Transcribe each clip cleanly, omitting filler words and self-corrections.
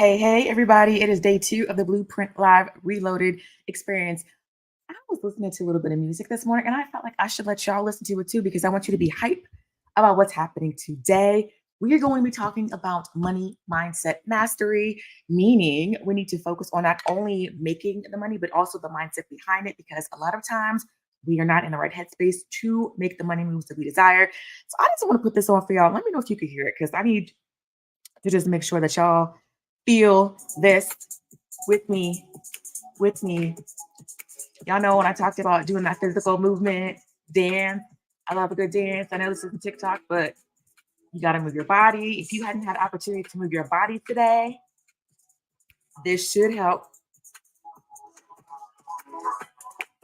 Hey, everybody. It is day 2 of the Blueprint Live Reloaded experience. I was listening to a little bit of music this morning and I felt like I should let y'all listen to it too because I want you to be hype about what's happening today. We are going to be talking about money mindset mastery, meaning we need to focus on not only making the money, but also the mindset behind it because a lot of times we are not in the right headspace to make the money moves that we desire. So I just want to put this on for y'all. Let me know if you could hear it because I need to just make sure that y'all feel this with me, with me. Y'all know when I talked about doing that physical movement, dance. I love a good dance. I know this is a TikTok, but you got to move your body. If you hadn't had opportunity to move your body today, this should help.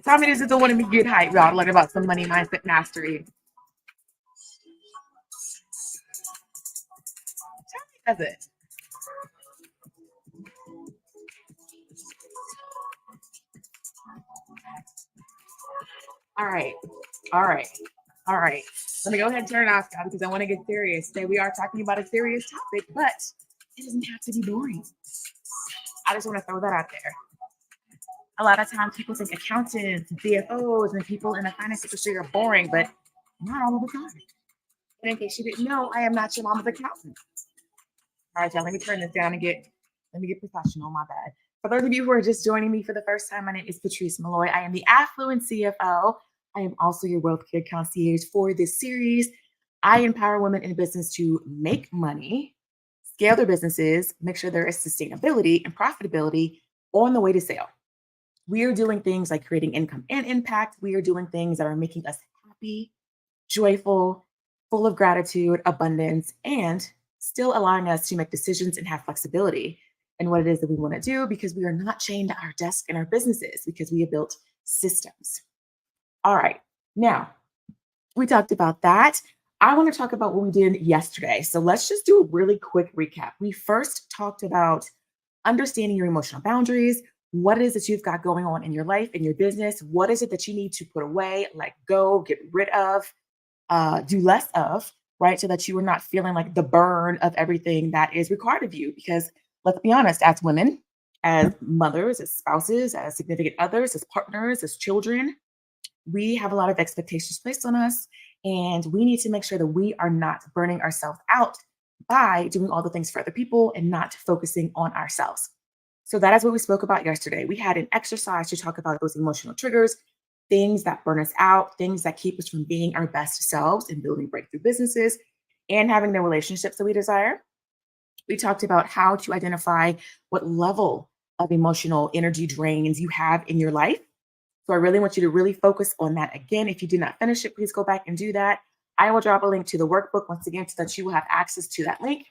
Tell me this is the one to get hype, y'all. Learn about some money mindset mastery. Tell me, does it? All right. All right. All right. Let me go ahead and turn it off, guys, because I want to get serious. Today we are talking about a serious topic, but it doesn't have to be boring. I just want to throw that out there. A lot of times people think accountants and CFOs and people in the finance industry are boring, but not all of the time. And in case you didn't know, I am not your mama's accountant. All right, y'all, let me turn this down and let me get professional, my bad. For those of you who are just joining me for the first time, my name is Patrice Malloy. I am the Affluent CFO. I am also your wealth care concierge for this series. I empower women in business to make money, scale their businesses, make sure there is sustainability and profitability on the way to sale. We are doing things like creating income and impact. We are doing things that are making us happy, joyful, full of gratitude, abundance, and still allowing us to make decisions and have flexibility in what it is that we want to do because we are not chained to our desk and our businesses because we have built systems. All right. Now, we talked about that. I want to talk about what we did yesterday. So let's just do a really quick recap. We first talked about understanding your emotional boundaries. What is it that you've got going on in your life, in your business? What is it that you need to put away, let go, get rid of, do less of, right? So that you are not feeling like the burn of everything that is required of you. Because let's be honest, as women, as mothers, as spouses, as significant others, as partners, as children, we have a lot of expectations placed on us. And we need to make sure that we are not burning ourselves out by doing all the things for other people and not focusing on ourselves. So that is what we spoke about yesterday. We had an exercise to talk about those emotional triggers, things that burn us out, things that keep us from being our best selves and building breakthrough businesses and having the relationships that we desire. We talked about how to identify what level of emotional energy drains you have in your life. So I really want you to really focus on that. Again, if you did not finish it, please go back and do that. I will drop a link to the workbook once again so that you will have access to that link.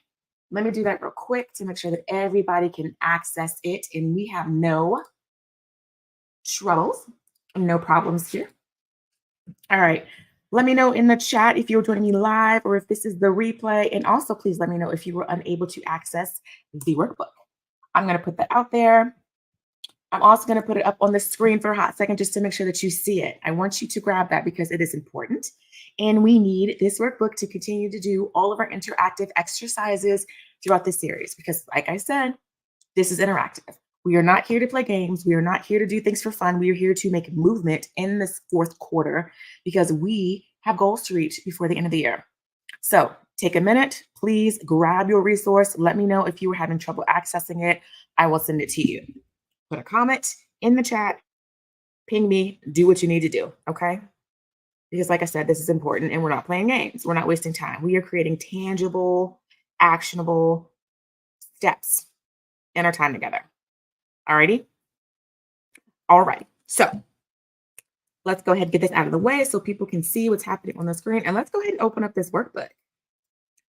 Let me do that real quick to make sure that everybody can access it and we have no troubles, no problems here. All right. Let me know in the chat if you're joining me live or if this is the replay. And also, please let me know if you were unable to access the workbook. I'm going to put that out there. I'm also going to put it up on the screen for a hot second just to make sure that you see it. I want you to grab that because it is important. And we need this workbook to continue to do all of our interactive exercises throughout this series because, like I said, this is interactive. We are not here to play games. We are not here to do things for fun. We are here to make movement in this fourth quarter because we have goals to reach before the end of the year. So take a minute, please grab your resource. Let me know if you were having trouble accessing it. I will send it to you. Put a comment in the chat, ping me, do what you need to do, okay? Because like I said, this is important and we're not playing games. We're not wasting time. We are creating tangible, actionable steps in our time together. Alrighty? All right. So let's go ahead and get this out of the way so people can see what's happening on the screen. And let's go ahead and open up this workbook.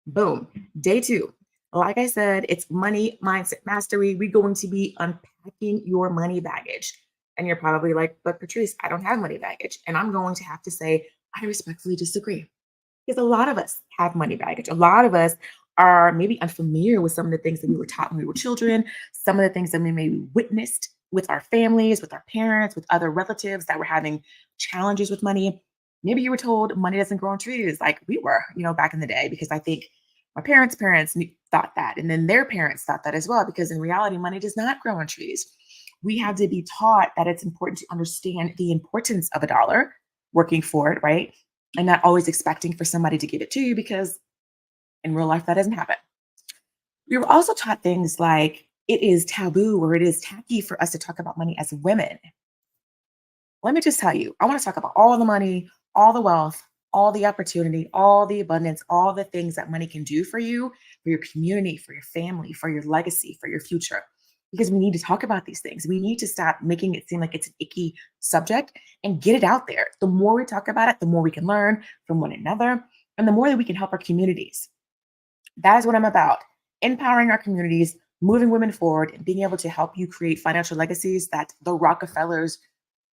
Boom. Day 2. Like I said, it's money mindset mastery. We're going to be unpacking your money baggage. And you're probably like, but Patrice, I don't have money baggage. And I'm going to have to say, I respectfully disagree. Because a lot of us have money baggage. A lot of us are maybe unfamiliar with some of the things that we were taught when we were children, some of the things that we maybe witnessed with our families, with our parents, with other relatives that were having challenges with money. Maybe you were told money doesn't grow on trees like we were, back in the day, because I think my parents' parents thought that. And then their parents thought that as well, because in reality, money does not grow on trees. We have to be taught that it's important to understand the importance of a dollar, working for it, right? And not always expecting for somebody to give it to you, because in real life, that doesn't happen. We were also taught things like it is taboo or it is tacky for us to talk about money as women. Let me just tell you, I want to talk about all the money, all the wealth, all the opportunity, all the abundance, all the things that money can do for your community, for your family, for your legacy, for your future. Because we need to talk about these things. We need to stop making it seem like it's an icky subject and get it out there. The more we talk about it, the more we can learn from one another and the more that we can help our communities. That is what I'm about. Empowering our communities, moving women forward, and being able to help you create financial legacies that the Rockefellers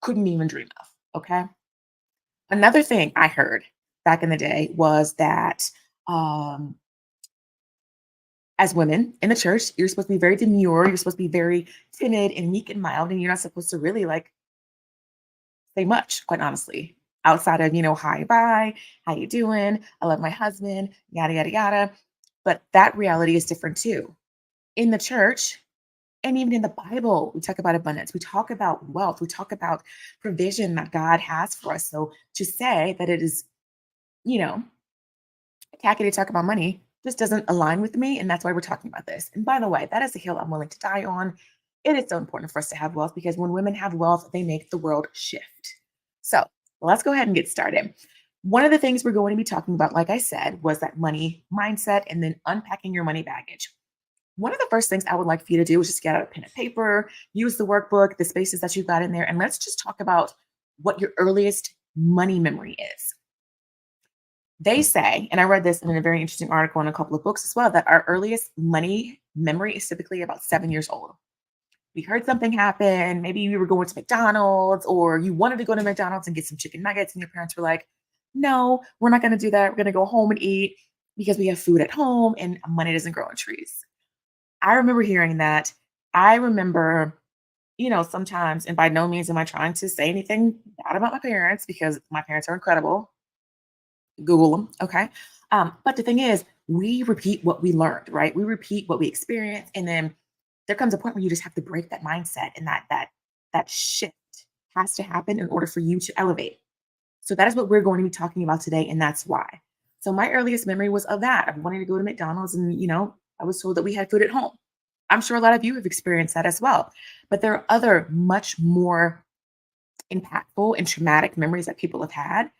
couldn't even dream of. Okay. Another thing I heard back in the day was that um, as women in the church, you're supposed to be very demure, you're supposed to be very timid and meek and mild, and you're not supposed to really like say much, quite honestly, outside of, hi, bye, how you doing? I love my husband, yada, yada, yada. But that reality is different too. In the church, and even in the Bible, we talk about abundance. We talk about wealth. We talk about provision that God has for us. So to say that it is, you know, tacky to talk about money just doesn't align with me. And that's why we're talking about this. And by the way, that is a hill I'm willing to die on. It is so important for us to have wealth, because when women have wealth, they make the world shift. So let's go ahead and get started. One of the things we're going to be talking about, like I said, was that money mindset and then unpacking your money baggage. One of the first things I would like for you to do is just get out a pen and paper, use the workbook, the spaces that you've got in there, and let's just talk about what your earliest money memory is. They say, and I read this in a very interesting article in a couple of books as well, that our earliest money memory is typically about 7 years old. We heard something happen. Maybe you were going to McDonald's, or you wanted to go to McDonald's and get some chicken nuggets, and your parents were like, no, we're not going to do that. We're going to go home and eat because we have food at home and money doesn't grow on trees. I remember hearing that. I remember, sometimes, and by no means am I trying to say anything bad about my parents, because my parents are incredible. Google them, okay? But the thing is, we repeat what we learned, right? We repeat what we experienced, and then there comes a point where you just have to break that mindset, and that shift has to happen in order for you to elevate. So that is what we're going to be talking about today, and that's why. So my earliest memory was of that, of wanting to go to McDonald's, and I was told that we had food at home. I'm sure a lot of you have experienced that as well. But there are other much more impactful and traumatic memories that people have had.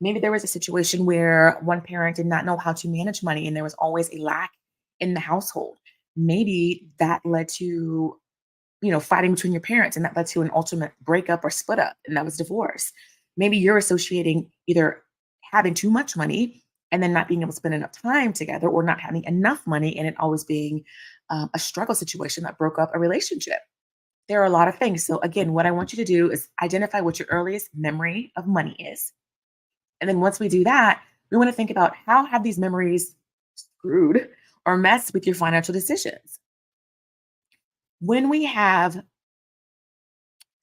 Maybe there was a situation where one parent did not know how to manage money and there was always a lack in the household. Maybe that led to, fighting between your parents, and that led to an ultimate breakup or split up, and that was divorce. Maybe you're associating either having too much money and then not being able to spend enough time together, or not having enough money and it always being a struggle situation that broke up a relationship. There are a lot of things. So again, what I want you to do is identify what your earliest memory of money is. And then once we do that, we want to think about how have these memories screwed or messed with your financial decisions. When we have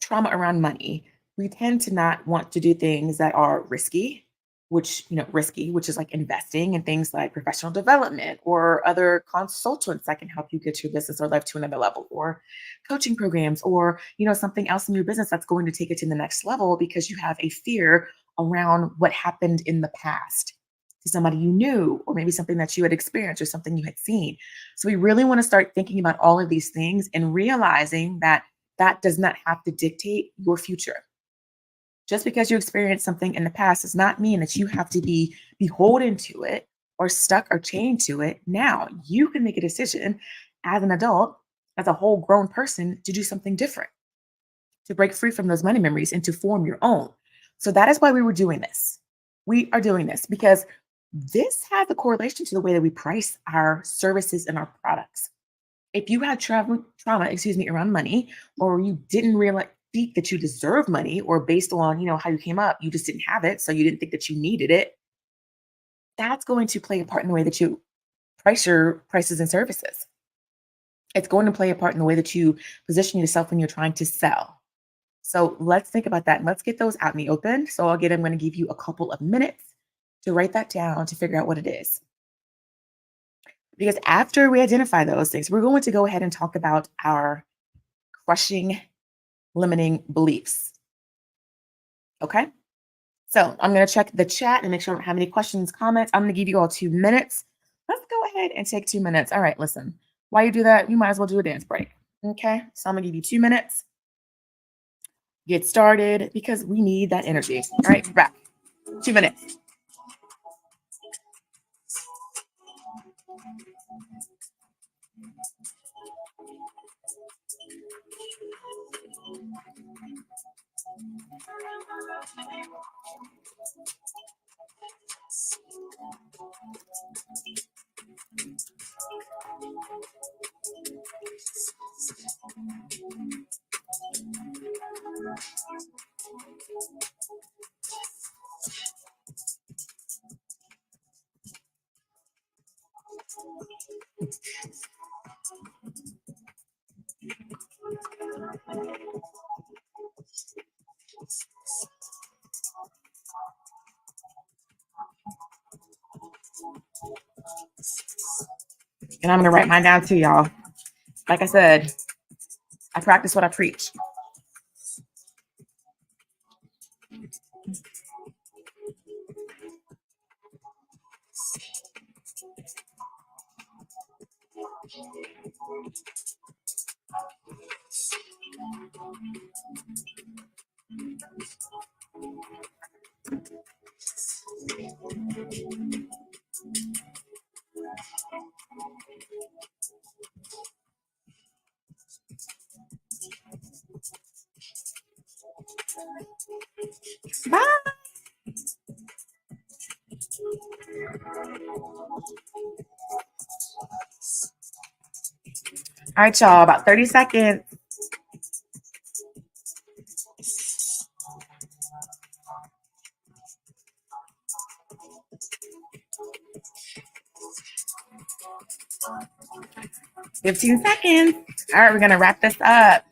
trauma around money, we tend to not want to do things that are risky, which is like investing in things like professional development or other consultants that can help you get your business or life to another level, or coaching programs, or, something else in your business that's going to take it to the next level, because you have a fear around what happened in the past to somebody you knew, or maybe something that you had experienced or something you had seen. So we really want to start thinking about all of these things and realizing that that does not have to dictate your future. Just because you experienced something in the past does not mean that you have to be beholden to it or stuck or chained to it. Now you can make a decision as an adult, as a whole grown person, to do something different, to break free from those money memories and to form your own. So that is why we were doing this. We are doing this because this has a correlation to the way that we price our services and our products. If you had trauma, around money, or you didn't realize think that you deserve money, or based on, how you came up, you just didn't have it, so you didn't think that you needed it, that's going to play a part in the way that you price your prices and services. It's going to play a part in the way that you position yourself when you're trying to sell. So let's think about that and let's get those out in the open. So again, I'm going to give you a couple of minutes to write that down, to figure out what it is. Because after we identify those things, we're going to go ahead and talk about our crushing, limiting beliefs. Okay. So I'm going to check the chat and make sure I don't have any questions, comments. I'm going to give you all 2 minutes. Let's go ahead and take 2 minutes. All right, listen, while you do that, you might as well do a dance break. Okay. So I'm going to give you 2 minutes. Get started because we need that energy. All right, back. 2 minutes. And I'm going to write mine down too, y'all. Like I said, I practice what I preach. Bye. All right, y'all, about 30 seconds. $15 seconds. All right, we're going to wrap this up.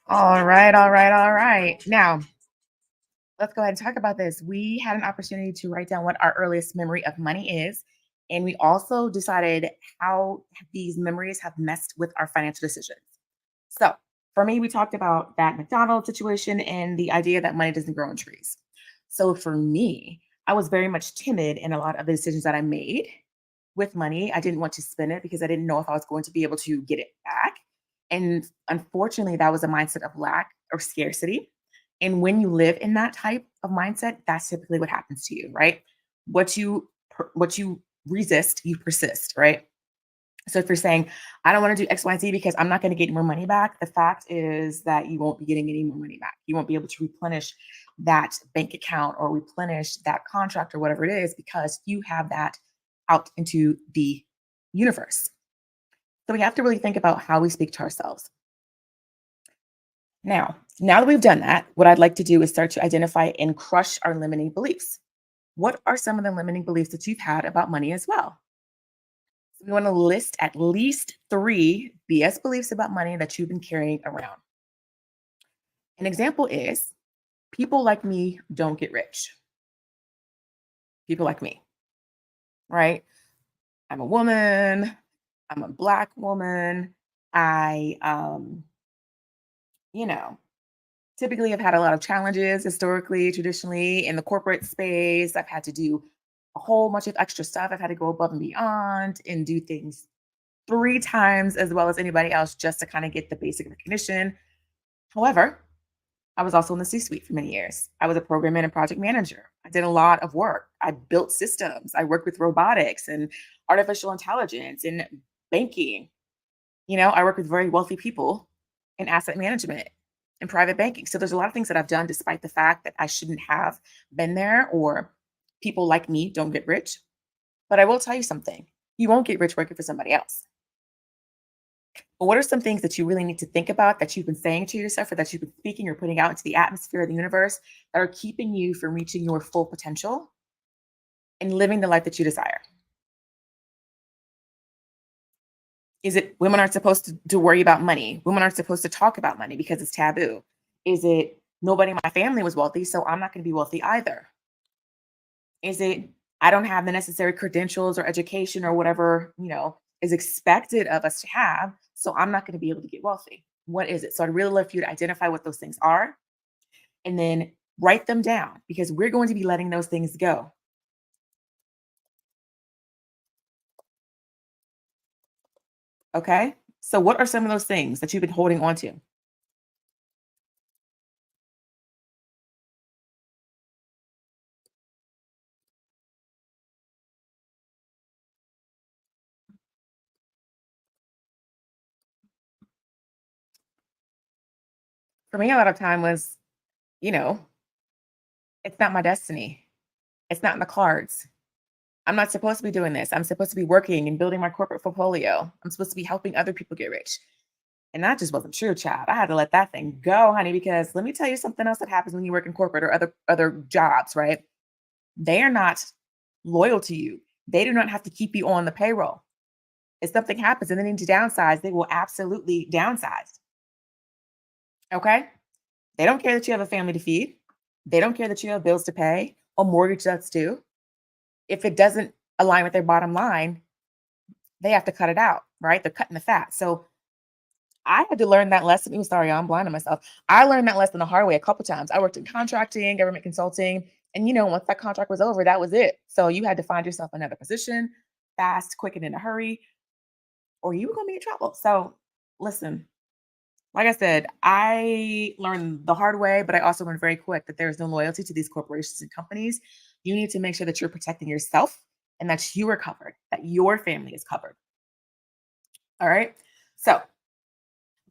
All right, all right, all right. Now, let's go ahead and talk about this. We had an opportunity to write down what our earliest memory of money is. And we also decided how these memories have messed with our financial decisions. So, for me, we talked about that McDonald's situation and the idea that money doesn't grow on trees. So, for me, I was very much timid in a lot of the decisions that I made with money. I didn't want to spend it because I didn't know if I was going to be able to get it back. And unfortunately, that was a mindset of lack or scarcity. And when you live in that type of mindset, that's typically what happens to you, right? What you resist, you persist, right? So if you're saying, I don't want to do X, Y, and Z because I'm not going to get more money back, the fact is that you won't be getting any more money back. You won't be able to replenish that bank account or replenish that contract or whatever it is because you have that out into the universe. So we have to really think about how we speak to ourselves. Now that we've done that, what I'd like to do is start to identify and crush our limiting beliefs. What are some of the limiting beliefs that you've had about money as well? We want to list at least 3 BS beliefs about money that you've been carrying around. An example is people like me don't get rich. People like me, right? I'm a woman. I'm a Black woman. I, you know, typically have had a lot of challenges historically, traditionally in the corporate space. I've had to do a whole bunch of extra stuff. I've had to go above and beyond and do things 3 times as well as anybody else just to kind of get the basic recognition. However, I was also in the C-suite for many years. I was a program and project manager. I did a lot of work. I built systems. I worked with robotics and artificial intelligence and banking. I work with very wealthy people in asset management and private banking. So there's a lot of things that I've done despite the fact that I shouldn't have been there or people like me don't get rich. But I will tell you something. You won't get rich working for somebody else. But what are some things that you really need to think about that you've been saying to yourself or that you've been speaking or putting out into the atmosphere of the universe that are keeping you from reaching your full potential and living the life that you desire? Is it women aren't supposed to worry about money? Women aren't supposed to talk about money because it's taboo. Is it nobody in my family was wealthy, so I'm not going to be wealthy either? Is it I don't have the necessary credentials or education or whatever, is expected of us to have, so I'm not going to be able to get wealthy? What is it? So I'd really love for you to identify what those things are and then write them down because we're going to be letting those things go. Okay? So what are some of those things that you've been holding on to? For me, a lot of time was, you know, it's not my destiny. It's not in the cards. I'm not supposed to be doing this. I'm supposed to be working and building my corporate portfolio. I'm supposed to be helping other people get rich. And that just wasn't true, child. I had to let that thing go, honey, because let me tell you something else that happens when you work in corporate or other jobs, right? They are not loyal to you. They do not have to keep you on the payroll. If something happens and they need to downsize, they will absolutely downsize. Okay? They don't care that you have a family to feed. They don't care that you have bills to pay or mortgage that's due. If it doesn't align with their bottom line, they have to cut it out, right? They're cutting the fat. So I had to learn that lesson. Ooh, sorry, I'm blind to myself. I learned that lesson the hard way a couple times. I worked in contracting, government consulting, and once that contract was over, that was it. So you had to find yourself another position, fast, quick, and in a hurry, or you were gonna be in trouble. So listen, like I said, I learned the hard way, but I also learned very quick that there is no loyalty to these corporations and companies. You need to make sure that you're protecting yourself and that you are covered, that your family is covered. All right. So,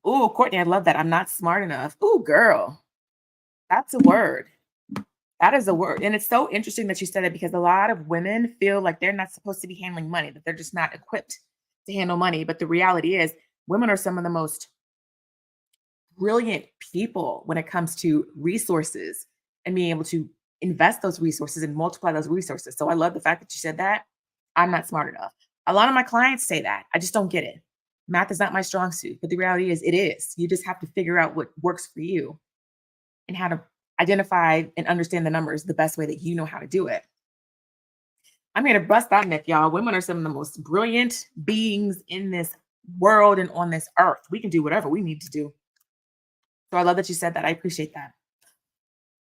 ooh, Courtney, I love that. I'm not smart enough. Ooh, girl, that's a word. That is a word. And it's so interesting that you said it because a lot of women feel like they're not supposed to be handling money, that they're just not equipped to handle money. But the reality is, women are some of the most brilliant people when it comes to resources and being able to invest those resources and multiply those resources. So I love the fact that you said that. I'm not smart enough. A lot of my clients say that. I just don't get it. Math is not my strong suit, but the reality is it is. You just have to figure out what works for you and how to identify and understand the numbers the best way that you know how to do it. I'm here to bust that myth, y'all. Women are some of the most brilliant beings in this world and on this earth. We can do whatever we need to do. So I love that you said that. I appreciate that.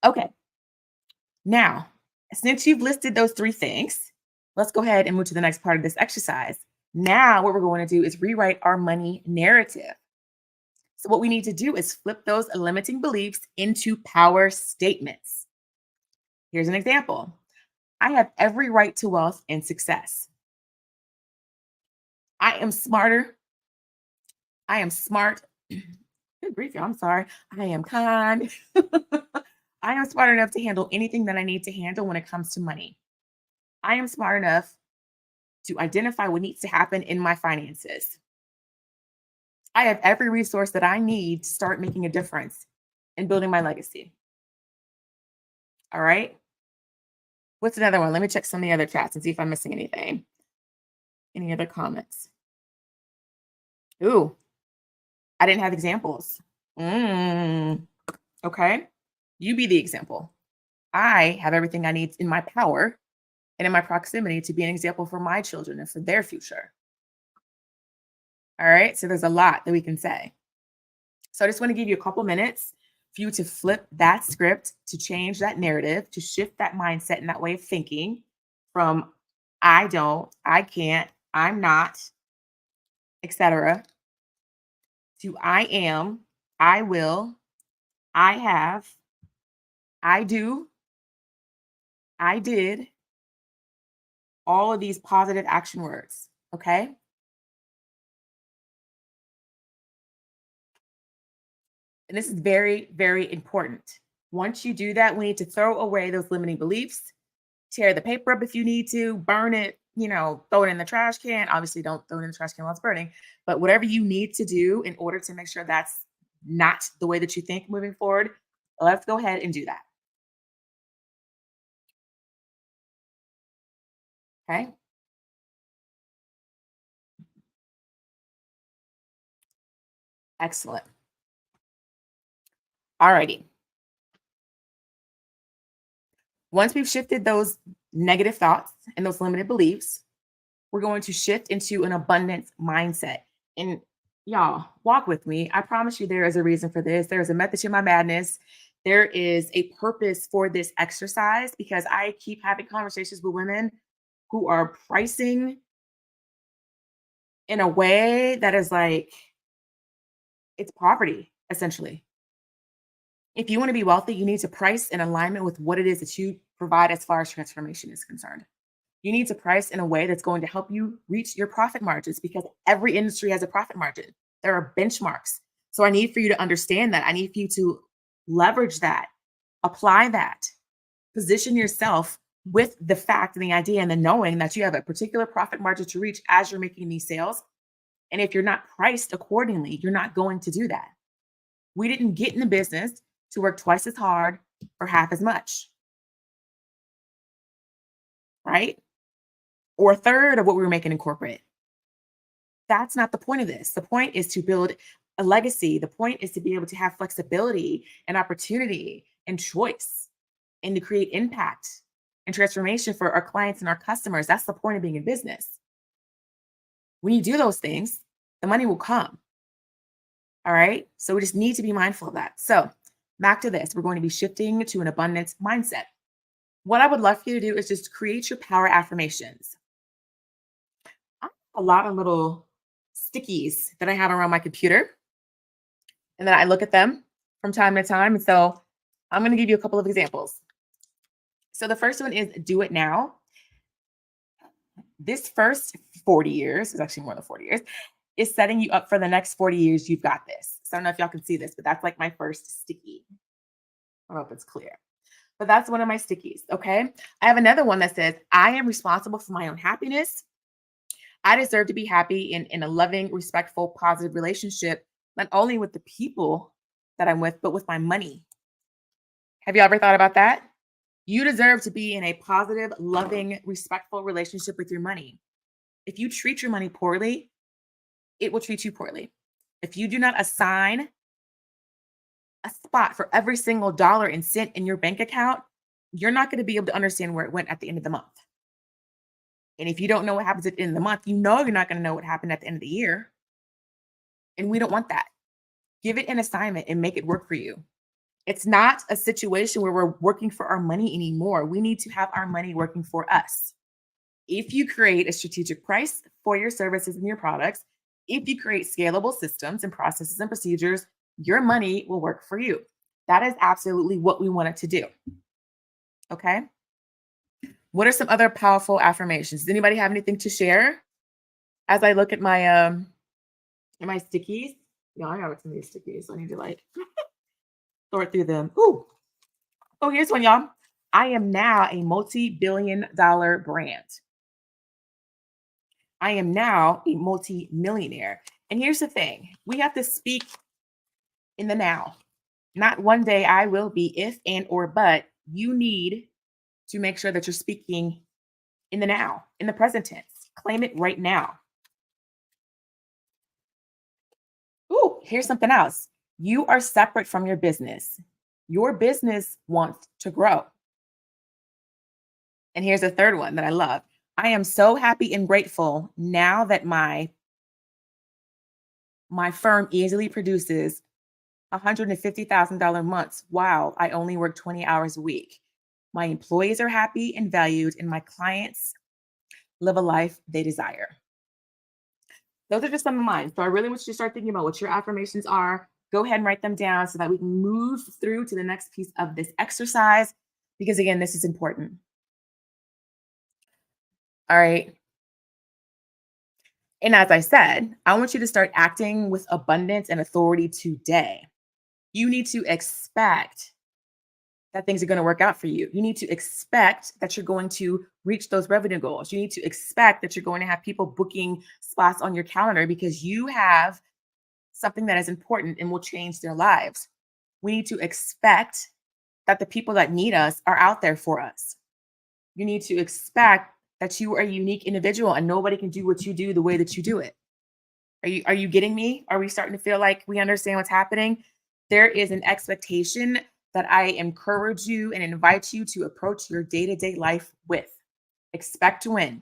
Okay. Now, since you've listed those three things, let's go ahead and move to the next part of this exercise. Now, what we're going to do is rewrite our money narrative. So, what we need to do is flip those limiting beliefs into power statements. Here's an example: I have every right to wealth and success. I am smarter. I am smart. Good grief, y'all, I'm sorry. I am kind. I am smart enough to handle anything that I need to handle when it comes to money. I am smart enough to identify what needs to happen in my finances. I have every resource that I need to start making a difference in building my legacy. All right. What's another one? Let me check some of the other chats and see if I'm missing anything. Any other comments? Ooh, I didn't have examples. Mm, okay. You be the example. I have everything I need in my power and in my proximity to be an example for my children and for their future. All right. So there's a lot that we can say. So I just want to give you a couple minutes for you to flip that script, to change that narrative, to shift that mindset and that way of thinking from I don't, I can't, I'm not, etc. to I am, I will, I have, I do, I did, all of these positive action words. Okay. And this is very, very important. Once you do that, we need to throw away those limiting beliefs, tear the paper up if you need to, burn it, throw it in the trash can. Obviously, don't throw it in the trash can while it's burning, but whatever you need to do in order to make sure that's not the way that you think moving forward, let's go ahead and do that. Okay. Excellent. Alrighty. Once we've shifted those negative thoughts and those limited beliefs, we're going to shift into an abundance mindset. And y'all, walk with me. I promise you, there is a reason for this. There is a method to my madness. There is a purpose for this exercise because I keep having conversations with women who are pricing in a way that is like, it's poverty, essentially. If you want to be wealthy, you need to price in alignment with what it is that you provide as far as transformation is concerned. You need to price in a way that's going to help you reach your profit margins because every industry has a profit margin. There are benchmarks. So I need for you to understand that. I need for you to leverage that, apply that, position yourself with the fact and the idea and the knowing that you have a particular profit margin to reach as you're making these sales. And if you're not priced accordingly, you're not going to do that. We didn't get in the business to work twice as hard for half as much, right? Or a third of what we were making in corporate. That's not the point of this. The point is to build a legacy. The point is to be able to have flexibility and opportunity and choice and to create impact and transformation for our clients and our customers. That's the point of being in business. When you do those things, the money will come. All right. So we just need to be mindful of that. So back to this, we're going to be shifting to an abundance mindset. What I would love for you to do is just create your power affirmations. I have a lot of little stickies that I have around my computer, and then I look at them from time to time. And so I'm going to give you a couple of examples. So the first one is do it now. This first 40 years, is actually more than 40 years, is setting you up for the next 40 years. You've got this. So I don't know if y'all can see this, but that's like my first sticky. I don't know if it's clear, but that's one of my stickies. Okay. I have another one that says, I am responsible for my own happiness. I deserve to be happy in a loving, respectful, positive relationship, not only with the people that I'm with, but with my money. Have you ever thought about that? You deserve to be in a positive, loving, respectful relationship with your money. If you treat your money poorly, it will treat you poorly. If you do not assign a spot for every single dollar and cent in your bank account, you're not going to be able to understand where it went at the end of the month. And if you don't know what happens at the end of the month, you know you're not going to know what happened at the end of the year. And we don't want that. Give it an assignment and make it work for you. It's not a situation where we're working for our money anymore. We need to have our money working for us. If you create a strategic price for your services and your products, if you create scalable systems and processes and procedures, your money will work for you. That is absolutely what we want it to do. Okay. What are some other powerful affirmations? Does anybody have anything to share? As I look at my my stickies. Yeah, I got some of these stickies. So I need to like sort through them. Ooh. Oh, here's one, y'all. I am now a multi-billion-dollar brand. I am now a multi-millionaire. And here's the thing. We have to speak in the now. Not one day I will be, if and or but. You need to make sure that you're speaking in the now, in the present tense. Claim it right now. Ooh, here's something else. You are separate from your business. Your business wants to grow. And here's a third one that I love. I am so happy and grateful now that my firm easily produces $150,000 months while I only work 20 hours a week. My employees are happy and valued, and my clients live a life they desire. Those are just some of mine. So I really want you to start thinking about what your affirmations are. Go ahead and write them down so that we can move through to the next piece of this exercise, because again, this is important. All right. And as I said, I want you to start acting with abundance and authority today. You need to expect that things are going to work out for you. You need to expect that you're going to reach those revenue goals. You need to expect that you're going to have people booking spots on your calendar because you have something that is important and will change their lives. We need to expect that the people that need us are out there for us. You need to expect that you are a unique individual and nobody can do what you do the way that you do it. Are you getting me? Are we starting to feel like we understand what's happening? There is an expectation that I encourage you and invite you to approach your day-to-day life with. Expect to win.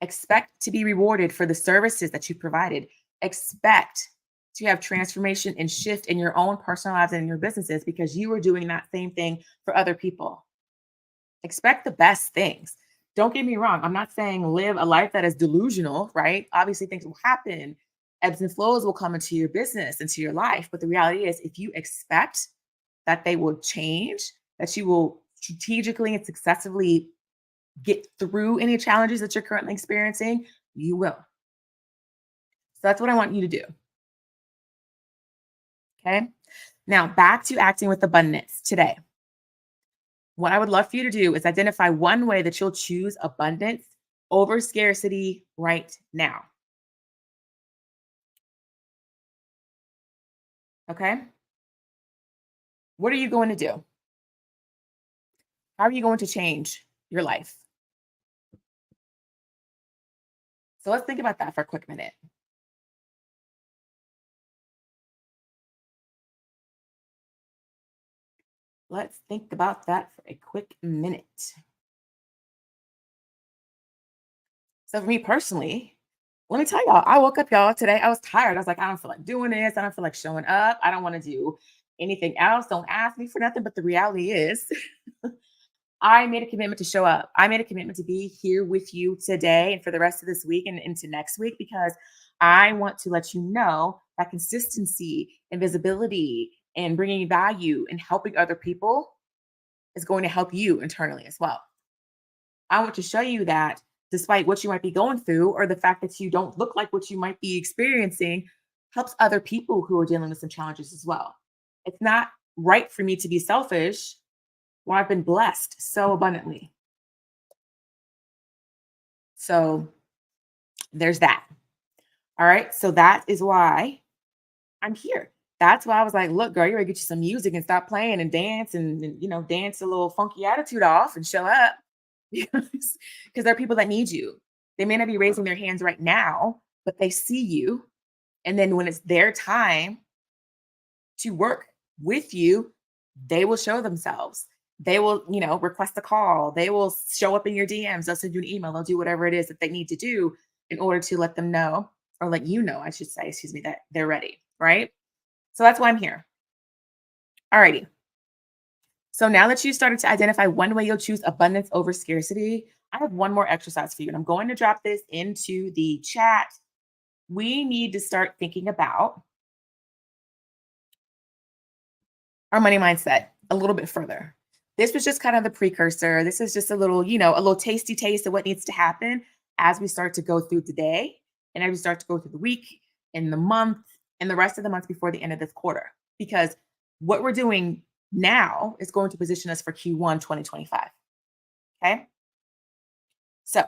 Expect to be rewarded for the services that you provided. Expect to have transformation and shift in your own personal lives and in your businesses because you are doing that same thing for other people. Expect the best things. Don't get me wrong. I'm not saying live a life that is delusional, right? Obviously, things will happen. Ebbs and flows will come into your business, into your life. But the reality is, if you expect that they will change, that you will strategically and successfully get through any challenges that you're currently experiencing, you will. So that's what I want you to do. Okay. Now, back to acting with abundance today. What I would love for you to do is identify one way that you'll choose abundance over scarcity right now. Okay. What are you going to do? How are you going to change your life? So let's think about that for a quick minute. Let's think about that for a quick minute. So for me personally, let me tell y'all, I woke up, y'all, today. I was tired. I was like, I don't feel like doing this. I don't feel like showing up. I don't want to do anything else. Don't ask me for nothing. But the reality is, I made a commitment to show up. I made a commitment to be here with you today and for the rest of this week and into next week because I want to let you know that consistency and visibility and bringing value and helping other people is going to help you internally as well. I want to show you that despite what you might be going through or the fact that you don't look like what you might be experiencing helps other people who are dealing with some challenges as well. It's not right for me to be selfish when I've been blessed so abundantly. So there's that. All right. So that is why I'm here. That's why I was like, look, girl, you gotta get you some music and stop playing and dance and dance a little funky attitude off and show up. Because there are people that need you. They may not be raising their hands right now, but they see you. And then when it's their time to work with you, they will show themselves. They will, request a call. They will show up in your DMs. They'll send you an email. They'll do whatever it is that they need to do in order to let them know, or let you know, I should say, excuse me, that they're ready. Right. So that's why I'm here. Alrighty. So now that you started to identify one way you'll choose abundance over scarcity, I have one more exercise for you. And I'm going to drop this into the chat. We need to start thinking about our money mindset a little bit further. This was just kind of the precursor. This is just a little tasty taste of what needs to happen as we start to go through the day and as we start to go through the week and the month and the rest of the months before the end of this quarter. Because what we're doing now is going to position us for Q1 2025. Okay. So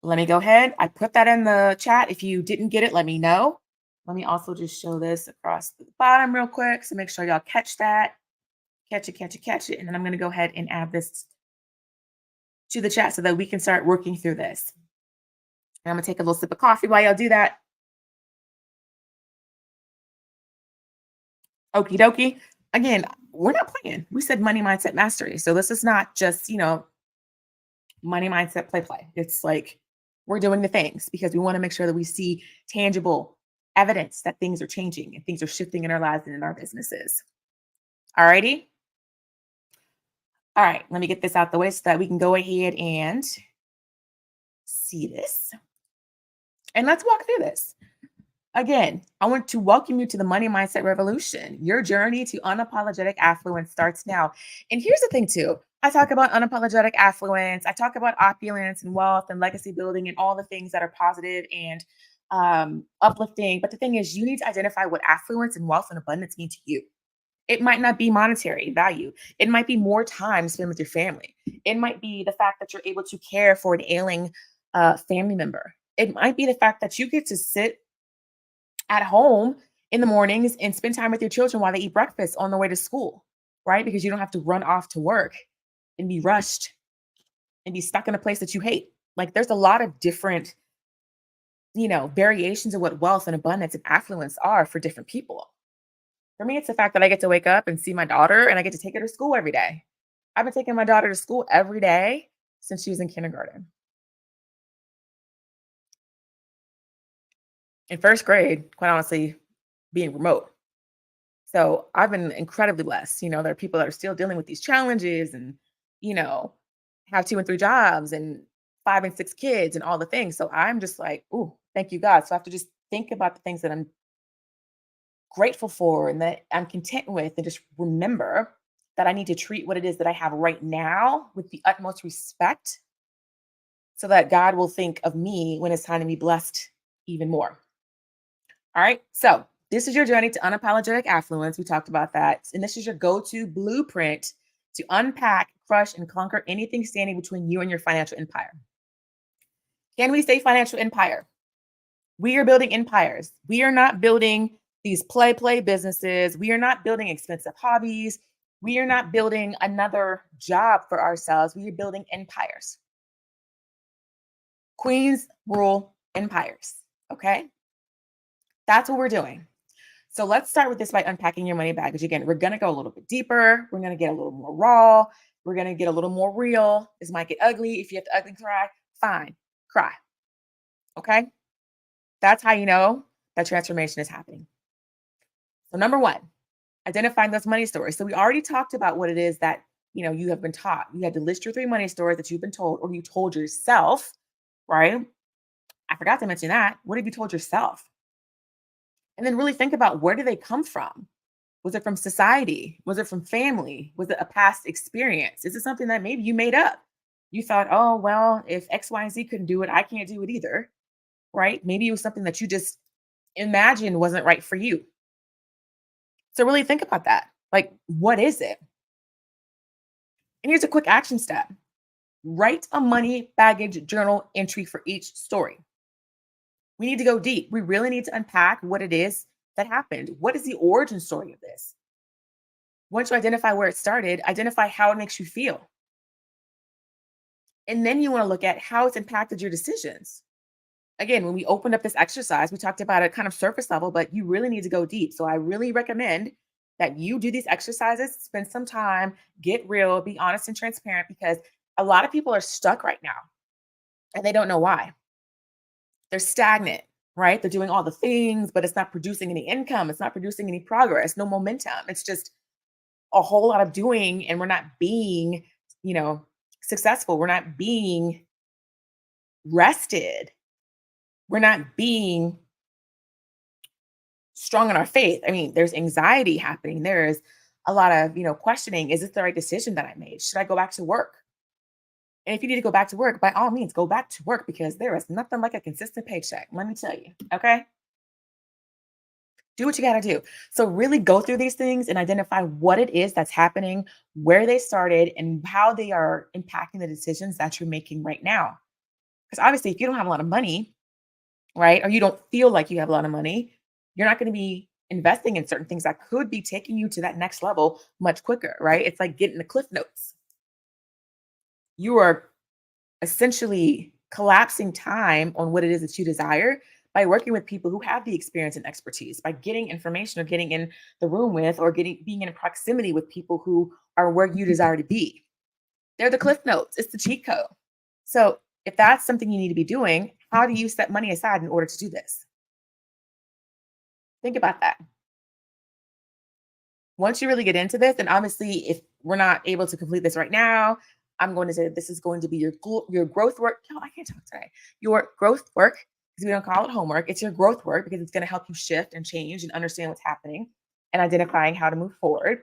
let me go ahead. I put that in the chat. If you didn't get it, let me know. Let me also just show this across the bottom real quick. So make sure y'all catch that. Catch it, catch it, catch it. And then I'm going to go ahead and add this to the chat so that we can start working through this. And I'm going to take a little sip of coffee while y'all do that. Okie dokie. Again, we're not playing. We said money mindset mastery. So this is not just, money mindset play. It's like we're doing the things because we want to make sure that we see tangible evidence that things are changing and things are shifting in our lives and in our businesses. All righty. All right, let me get this out the way so that we can go ahead and see this. And let's walk through this. Again, I want to welcome you to the Money Mindset Revolution. Your journey to unapologetic affluence starts now. And here's the thing, too. I talk about unapologetic affluence. I talk about opulence and wealth and legacy building and all the things that are positive and uplifting. But the thing is, you need to identify what affluence and wealth and abundance mean to you. It might not be monetary value. It might be more time spent with your family. It might be the fact that you're able to care for an ailing family member. It might be the fact that you get to sit at home in the mornings and spend time with your children while they eat breakfast on the way to school, right? Because you don't have to run off to work and be rushed and be stuck in a place that you hate. Like there's a lot of different variations of what wealth and abundance and affluence are for different people. For me, it's the fact that I get to wake up and see my daughter and I get to take her to school every day. I've been taking my daughter to school every day since she was in kindergarten. In first grade, quite honestly, being remote. So I've been incredibly blessed. There are people that are still dealing with these challenges and, you know, have 2 and 3 jobs and 5 and 6 kids and all the things. So I'm just like, ooh, thank you, God. So I have to just think about the things that I'm grateful for and that I'm content with, and just remember that I need to treat what it is that I have right now with the utmost respect so that God will think of me when it's time to be blessed even more. All right. So this is your journey to unapologetic affluence. We talked about that. And this is your go to blueprint to unpack, crush, and conquer anything standing between you and your financial empire. Can we say financial empire? We are building empires. We are not building these play businesses. We are not building expensive hobbies. We are not building another job for ourselves. We are building empires. Queens rule empires. Okay. That's what we're doing. So let's start with this by unpacking your money baggage. Again, we're going to go a little bit deeper. We're going to get a little more raw. We're going to get a little more real. This might get ugly. If you have to ugly cry, fine, cry. Okay. That's how you know that transformation is happening. So number one, identifying those money stories. So we already talked about what it is that, you have been taught. You had to list your 3 money stories that you've been told or you told yourself, right? I forgot to mention that. What have you told yourself? And then really think about, where do they come from? Was it from society? Was it from family? Was it a past experience? Is it something that maybe you made up? You thought, oh, well, if X, Y, and Z couldn't do it, I can't do it either, right? Maybe it was something that you just imagined wasn't right for you. So really think about that. Like, what is it? And here's a quick action step. Write a money baggage journal entry for each story. We need to go deep. We really need to unpack what it is that happened. What is the origin story of this? Once you identify where it started, identify how it makes you feel. And then you want to look at how it's impacted your decisions. Again, when we opened up this exercise, we talked about it kind of surface level, but you really need to go deep. So I really recommend that you do these exercises, spend some time, get real, be honest and transparent, because a lot of people are stuck right now and they don't know why. They're stagnant, right? They're doing all the things, but it's not producing any income. It's not producing any progress, no momentum. It's just a whole lot of doing, and we're not being, you know, successful. We're not being rested. We're not being strong in our faith. I mean, there's anxiety happening. There's a lot of, questioning. Is this the right decision that I made? Should I go back to work? And if you need to go back to work, by all means, go back to work, because there is nothing like a consistent paycheck. Let me tell you. Okay. Do what you got to do. So, really go through these things and identify what it is that's happening, where they started, and how they are impacting the decisions that you're making right now. Because obviously, if you don't have a lot of money, right, or you don't feel like you have a lot of money, you're not going to be investing in certain things that could be taking you to that next level much quicker, right? It's like getting the cliff notes. You are essentially collapsing time on what it is that you desire by working with people who have the experience and expertise, by getting information or getting in the room with, or being in proximity with people who are where you desire to be. They're the cliff notes. It's the cheat code. So if that's something you need to be doing, how do you set money aside in order to do this? Think about that. Once you really get into this, and obviously, if we're not able to complete this right now, I'm going to say that this is going to be your growth work. No, I can't talk today. Your growth work, because we don't call it homework. It's your growth work, because it's going to help you shift and change and understand what's happening and identifying how to move forward.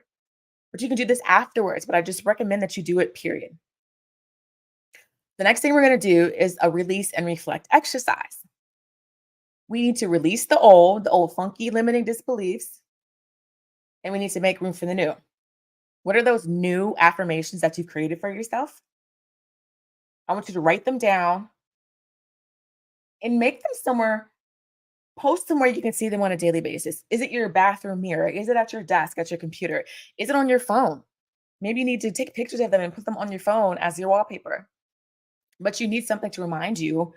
But you can do this afterwards. But I just recommend that you do it, period. The next thing we're going to do is a release and reflect exercise. We need to release the old funky limiting disbeliefs, and we need to make room for the new. What are those new affirmations that you've created for yourself? I want you to write them down and make them somewhere, post them where you can see them on a daily basis. Is it your bathroom mirror? Is it at your desk, at your computer? Is it on your phone? Maybe you need to take pictures of them and put them on your phone as your wallpaper. But you need something to remind you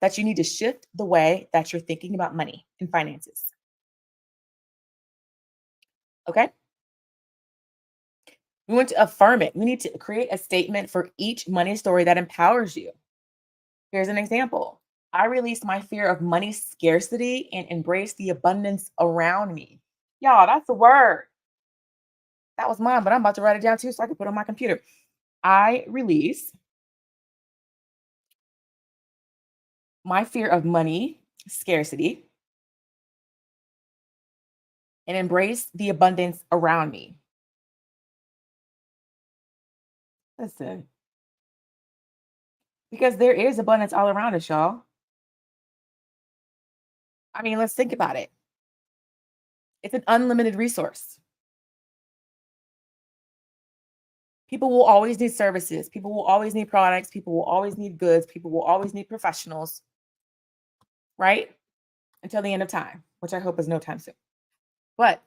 that you need to shift the way that you're thinking about money and finances. Okay? We want to affirm it. We need to create a statement for each money story that empowers you. Here's an example. I release my fear of money scarcity and embrace the abundance around me. Y'all, that's a word. That was mine, but I'm about to write it down too so I can put it on my computer. I release my fear of money scarcity and embrace the abundance around me. Listen, because there is abundance all around us, y'all. I mean, let's think about it. It's an unlimited resource. People will always need services. People will always need products. People will always need goods. People will always need professionals, right? Until the end of time, which I hope is no time soon. But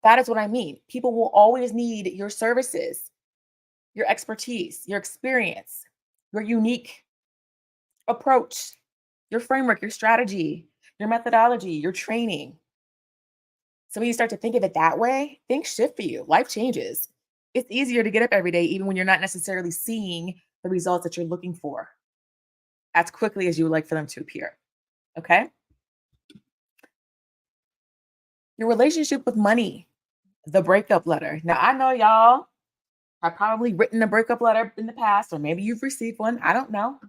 that is what I mean. People will always need your services, your expertise, your experience, your unique approach, your framework, your strategy, your methodology, your training. So when you start to think of it that way, things shift for you. Life changes. It's easier to get up every day, even when you're not necessarily seeing the results that you're looking for as quickly as you would like for them to appear. Okay. Your relationship with money, the breakup letter. Now, I know y'all have probably written a breakup letter in the past, or maybe you've received one. I don't know.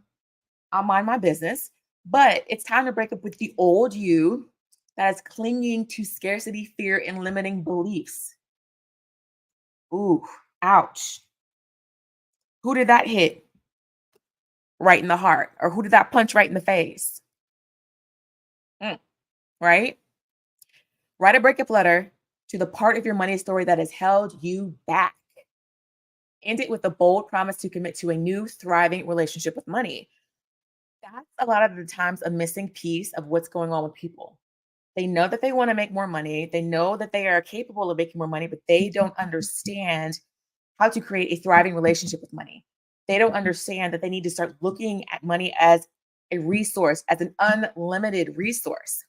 I'll mind my business. But it's time to break up with the old you that is clinging to scarcity, fear, and limiting beliefs. Ooh, ouch. Who did that hit right in the heart? Or who did that punch right in the face? Mm, right? Write a breakup letter to the part of your money story that has held you back. End it with a bold promise to commit to a new, thriving relationship with money. That's a lot of the times a missing piece of what's going on with people. They know that they want to make more money. They know that they are capable of making more money, but they don't understand how to create a thriving relationship with money. They don't understand that they need to start looking at money as a resource, as an unlimited resource.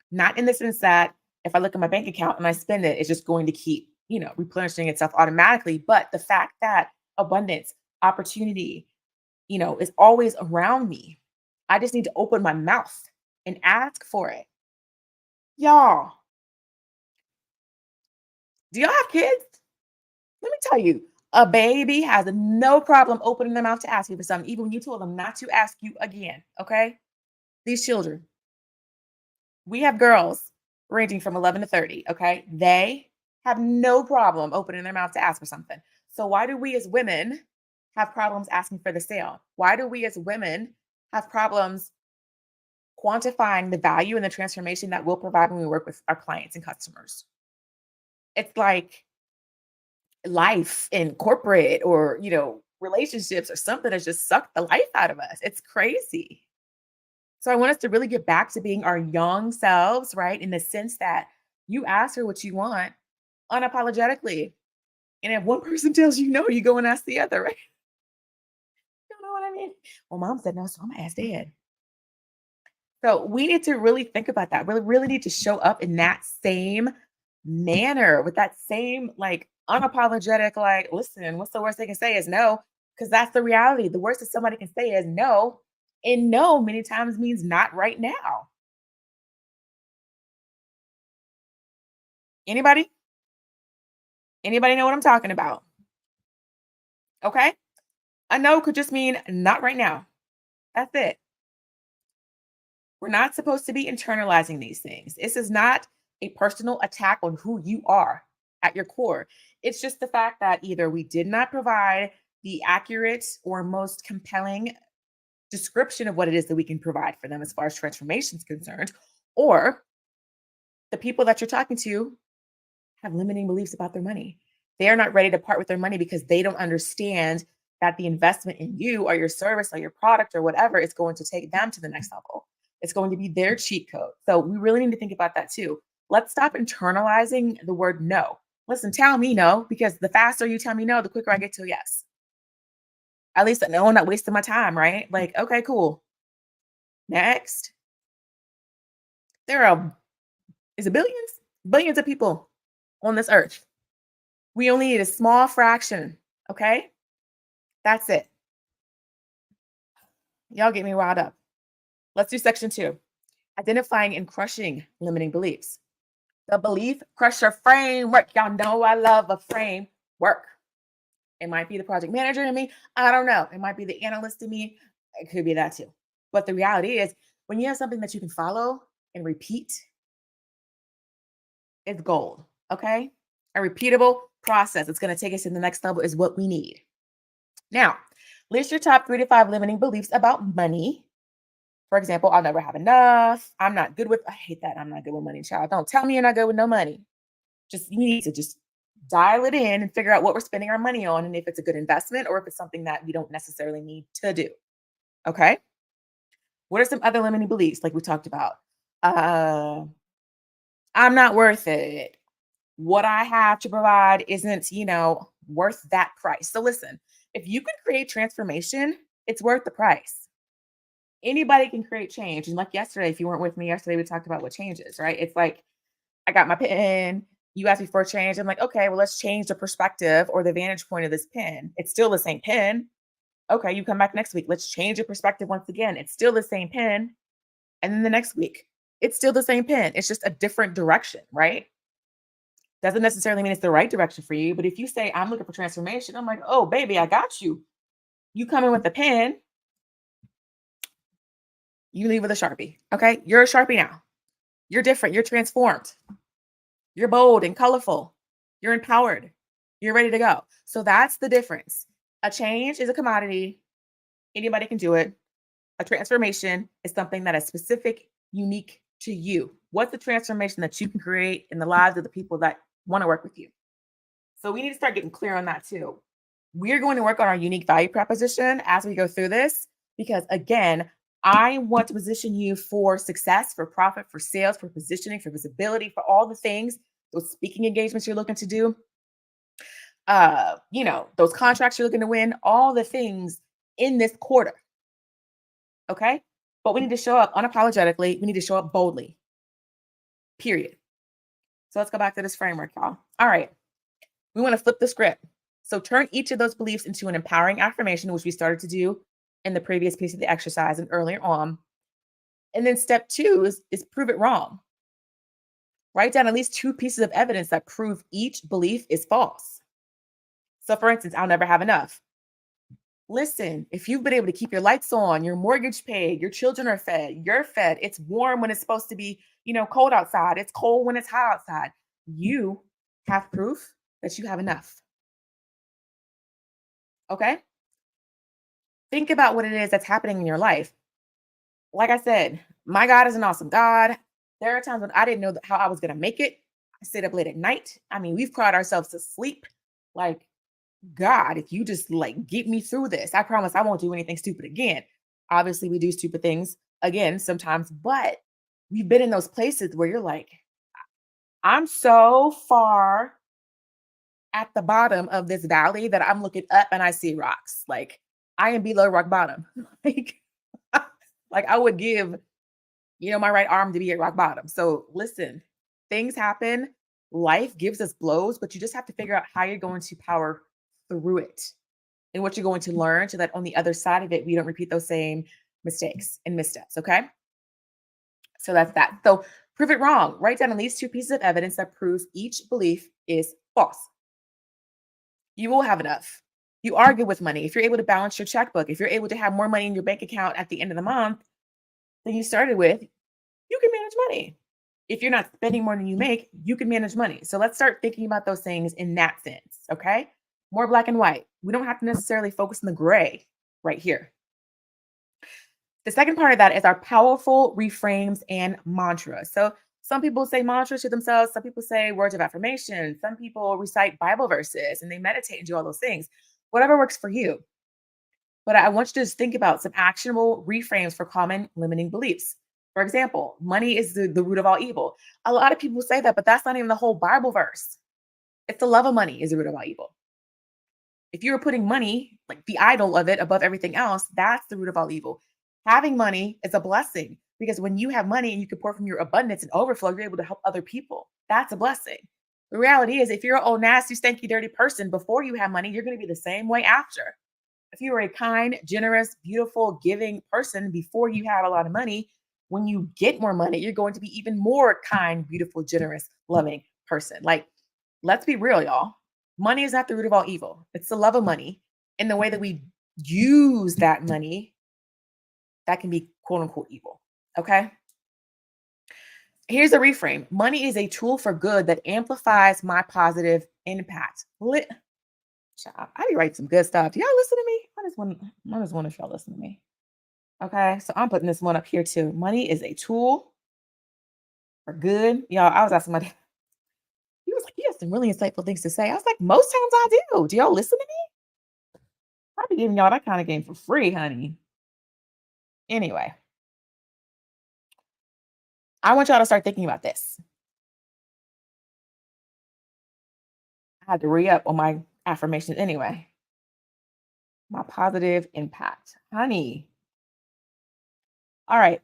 Not in the sense that if I look at my bank account and I spend it, it's just going to keep, replenishing itself automatically. But the fact that abundance, opportunity, is always around me. I just need to open my mouth and ask for it. Y'all, do y'all have kids? Let me tell you, a baby has no problem opening their mouth to ask you for something, even when you told them not to ask you again. Okay. These children, we have girls ranging from 11 to 30. Okay. They have no problem opening their mouth to ask for something. So, why do we as women have problems asking for the sale? Why do we as women have problems quantifying the value and the transformation that we'll provide when we work with our clients and customers? It's like life in corporate or, relationships or something has just sucked the life out of us. It's crazy. So I want us to really get back to being our young selves, right? In the sense that you ask for what you want unapologetically. And if one person tells you no, you go and ask the other, right? You know what I mean? Well, mom said no, so I'm gonna ask dad. So we need to really think about that. Really, really need to show up in that same manner with that same like unapologetic, like, listen, what's the worst they can say is no? Because that's the reality. The worst that somebody can say is no. And no many times means not right now. Anybody? Anybody know what I'm talking about? Okay. A no could just mean not right now. That's it. We're not supposed to be internalizing these things. This is not a personal attack on who you are at your core. It's just the fact that either we did not provide the accurate or most compelling description of what it is that we can provide for them as far as transformation is concerned, or the people that you're talking to have limiting beliefs about their money. They are not ready to part with their money because they don't understand that the investment in you or your service or your product or whatever is going to take them to the next level. It's going to be their cheat code. So we really need to think about that too. Let's stop internalizing the word no. Listen, tell me no, because the faster you tell me no, the quicker I get to a yes. At least I know I'm not wasting my time, right? Like, okay, cool. Next, there are, is it billions? Billions of people on this earth. We only need a small fraction, okay? That's it. Y'all get me riled up. Let's do section 2. Identifying and crushing limiting beliefs. The belief crusher framework. Y'all know I love a framework. It might be the project manager in me. I don't know. It might be the analyst in me. It could be that too. But the reality is, when you have something that you can follow and repeat, it's gold. Okay? A repeatable process. It's going to take us to the next level is what we need. Now, list your top 3 to 5 limiting beliefs about money. For example, I'll never have enough. I'm not good with, I hate that. I'm not good with money, child. Don't tell me you're not good with no money. You need to just dial it in and figure out what we're spending our money on and if it's a good investment or if it's something that we don't necessarily need to do. Okay. What are some other limiting beliefs like we talked about? I'm not worth it. What I have to provide isn't, worth that price. So listen, if you can create transformation, it's worth the price. Anybody can create change. And like yesterday, if you weren't with me yesterday, we talked about what changes, right? It's like, I got my pen. You asked me for a change. I'm like, okay, well, let's change the perspective or the vantage point of this pen. It's still the same pen. Okay, you come back next week. Let's change your perspective once again. It's still the same pen. And then the next week, it's still the same pen. It's just a different direction, right? Doesn't necessarily mean it's the right direction for you. But if you say, I'm looking for transformation, I'm like, oh, baby, I got you. You come in with the pen, you leave with a Sharpie. Okay, you're a Sharpie now. You're different. You're transformed. You're bold and colorful. You're empowered. You're ready to go. So that's the difference. A change is a commodity. Anybody can do it. A transformation is something that is specific, unique to you. What's the transformation that you can create in the lives of the people that want to work with you? So we need to start getting clear on that too. We're going to work on our unique value proposition as we go through this, because again, I want to position you for success, for profit, for sales, for positioning, for visibility, for all the things, those speaking engagements you're looking to do, those contracts you're looking to win, all the things in this quarter. Okay. But we need to show up unapologetically. We need to show up boldly. Period. So let's go back to this framework, y'all. All right. We want to flip the script. So turn each of those beliefs into an empowering affirmation, which we started to do in the previous piece of the exercise and earlier on. And then step 2 is prove it wrong. Write down at least 2 pieces of evidence that prove each belief is false. So for instance, I'll never have enough. Listen, if you've been able to keep your lights on, your mortgage paid, your children are fed, you're fed, it's warm when it's supposed to be, cold outside, it's cold when it's hot outside, you have proof that you have enough. Okay? Think about what it is that's happening in your life. Like I said, my God is an awesome God. There are times when I didn't know how I was going to make it. I stayed up late at night. I mean, we've cried ourselves to sleep. Like, God, if you just get me through this, I promise I won't do anything stupid again. Obviously, we do stupid things again sometimes, but we've been in those places where you're like, I'm so far at the bottom of this valley that I'm looking up and I see rocks. Like, I am below rock bottom. like I would give, my right arm to be at rock bottom. So listen, things happen. Life gives us blows, but you just have to figure out how you're going to power through it and what you're going to learn so that on the other side of it, we don't repeat those same mistakes and missteps. Okay. So that's that. So prove it wrong. Write down at least 2 pieces of evidence that proves each belief is false. You will have enough. You are good with money. If you're able to balance your checkbook, if you're able to have more money in your bank account at the end of the month than you started with, you can manage money. If you're not spending more than you make, you can manage money. So let's start thinking about those things in that sense. Okay. More black and white. We don't have to necessarily focus on the gray right here. The second part of that is our powerful reframes and mantras. So some people say mantras to themselves. Some people say words of affirmation. Some people recite Bible verses and they meditate and do all those things. Whatever works for you. But I want you to just think about some actionable reframes for common limiting beliefs. For example, money is the root of all evil. A lot of people say that, but that's not even the whole Bible verse. It's the love of money is the root of all evil. If you're putting money, like the idol of it, above everything else, that's the root of all evil. Having money is a blessing because when you have money and you can pour from your abundance and overflow, you're able to help other people. That's a blessing. The reality is, if you're an old, nasty, stanky, dirty person before you have money, you're going to be the same way after. If you are a kind, generous, beautiful, giving person before you have a lot of money, when you get more money, you're going to be even more kind, beautiful, generous, loving person. Like, let's be real, y'all. Money is not the root of all evil. It's the love of money and the way that we use that money that can be quote unquote evil. Okay. Here's a reframe. Money is a tool for good that amplifies my positive impact. Child, I be writing some good stuff. Do y'all listen to me? I just want if y'all listen to me. Okay. So I'm putting this one up here too. Money is a tool for good. Y'all, I was asking my dad, he was like, you have some really insightful things to say. I was like, most times I do. Do y'all listen to me? I be giving y'all that kind of game for free, honey. Anyway, I want y'all to start thinking about this. I had to re up on my affirmations anyway. My positive impact, honey. All right.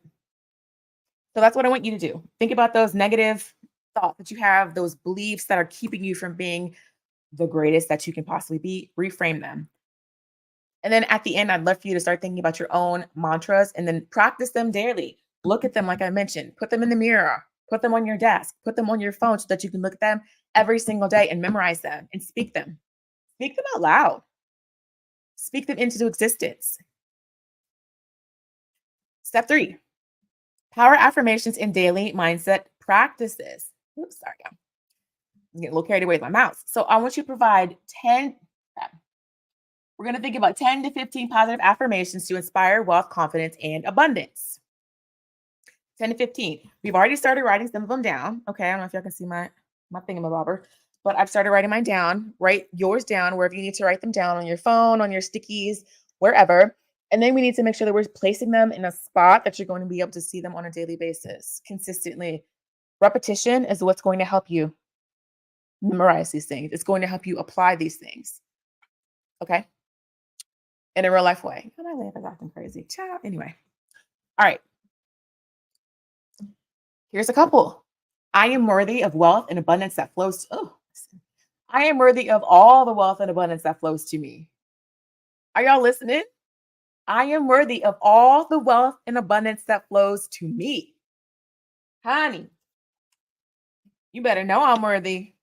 So that's what I want you to do. Think about those negative thoughts that you have, those beliefs that are keeping you from being the greatest that you can possibly be. Reframe them. And then at the end, I'd love for you to start thinking about your own mantras and then practice them daily. Look at them, like I mentioned, put them in the mirror, put them on your desk, put them on your phone so that you can look at them every single day and memorize them and speak them. Speak them out loud, speak them into existence. Step three, power affirmations and daily mindset practices. Oops, sorry, I'm getting a little carried away with my mouse. So I want you to provide 10. We're going to think about 10 to 15 positive affirmations to inspire wealth, confidence, and abundance. 10 to 15. We've already started writing some of them down. Okay. I don't know if y'all can see my thingamabobber, but I've started writing mine down. Write yours down wherever you need to write them down, on your phone, on your stickies, wherever. And then we need to make sure that we're placing them in a spot that you're going to be able to see them on a daily basis consistently. Repetition is what's going to help you memorize these things. It's going to help you apply these things. Okay. In a real life way. And I laugh is acting crazy. Ciao. Anyway. All right. Here's a couple. I am worthy of wealth and abundance that flows. I am worthy of all the wealth and abundance that flows to me. Are y'all listening? I am worthy of all the wealth and abundance that flows to me. Honey, you better know I'm worthy.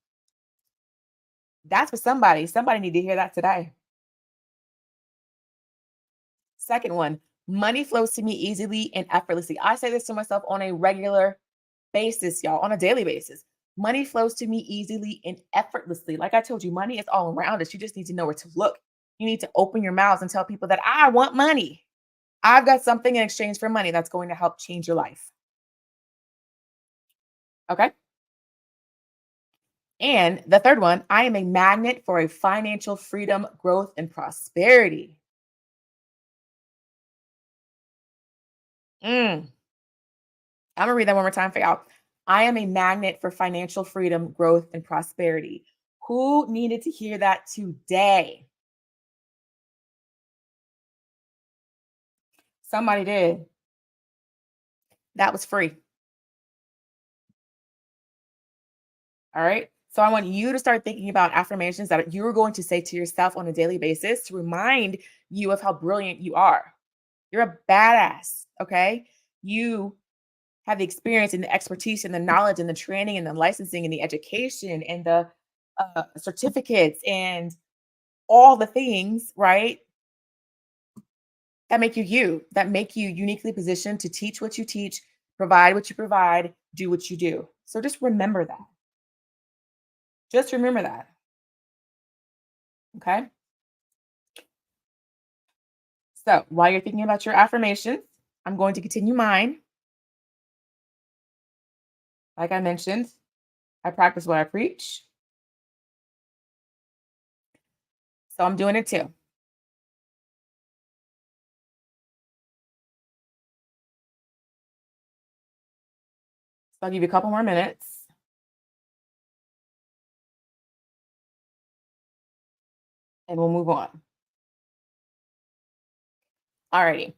That's for somebody. Somebody need to hear that today. Second one, money flows to me easily and effortlessly. I say this to myself on a regular basis, y'all, on a daily basis. Money flows to me easily and effortlessly. Like I told you, money is all around us. You just need to know where to look. You need to open your mouths and tell people that I want money. I've got something in exchange for money that's going to help change your life. Okay. And the third one, I am a magnet for a financial freedom, growth, and prosperity. Mm. I'm gonna read that one more time for y'all. I am a magnet for financial freedom, growth, and prosperity. Who needed to hear that today? Somebody did. That was free. All right. So I want you to start thinking about affirmations that you are going to say to yourself on a daily basis to remind you of how brilliant you are. You're a badass. Okay. You have the experience and the expertise and the knowledge and the training and the licensing and the education and the certificates and all the things, right? That make you, that make you uniquely positioned to teach what you teach, provide what you provide, do what you do. So just remember that. Just remember that. Okay. So while you're thinking about your affirmations, I'm going to continue mine. Like I mentioned, I practice what I preach. So I'm doing it too. So I'll give you a couple more minutes and we'll move on. Alrighty.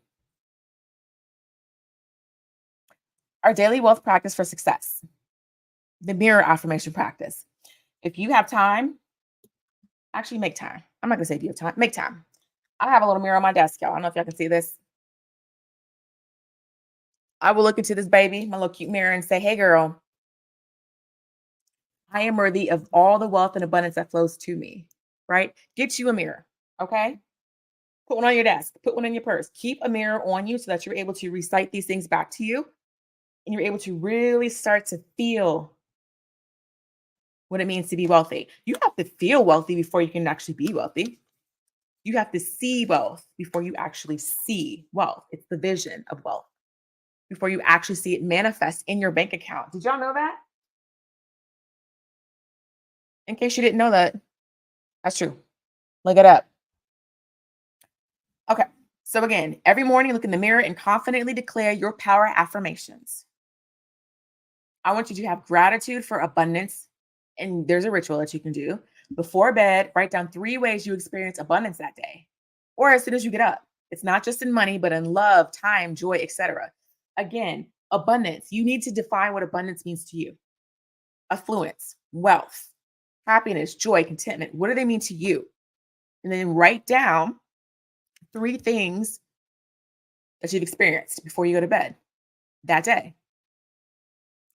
Our daily wealth practice for success, the mirror affirmation practice. If you have time, actually make time. I'm not gonna say if you have time, make time. I have a little mirror on my desk, y'all. I don't know if y'all can see this. I will look into this baby, my little cute mirror, and say, hey, girl, I am worthy of all the wealth and abundance that flows to me, right? Get you a mirror, okay? Put one on your desk, put one in your purse. Keep a mirror on you so that you're able to recite these things back to you and you're able to really start to feel what it means to be wealthy. You have to feel wealthy before you can actually be wealthy. You have to see wealth before you actually see wealth. It's the vision of wealth before you actually see it manifest in your bank account. Did y'all know that? In case you didn't know that, that's true. Look it up. Okay. So again, every morning look in the mirror and confidently declare your power affirmations. I want you to have gratitude for abundance. And there's a ritual that you can do. Before bed, write down 3 ways you experience abundance that day or as soon as you get up. It's not just in money, but in love, time, joy, etc. Again, abundance. You need to define what abundance means to you. Affluence, wealth, happiness, joy, contentment. What do they mean to you? And then write down 3 things that you've experienced before you go to bed that day.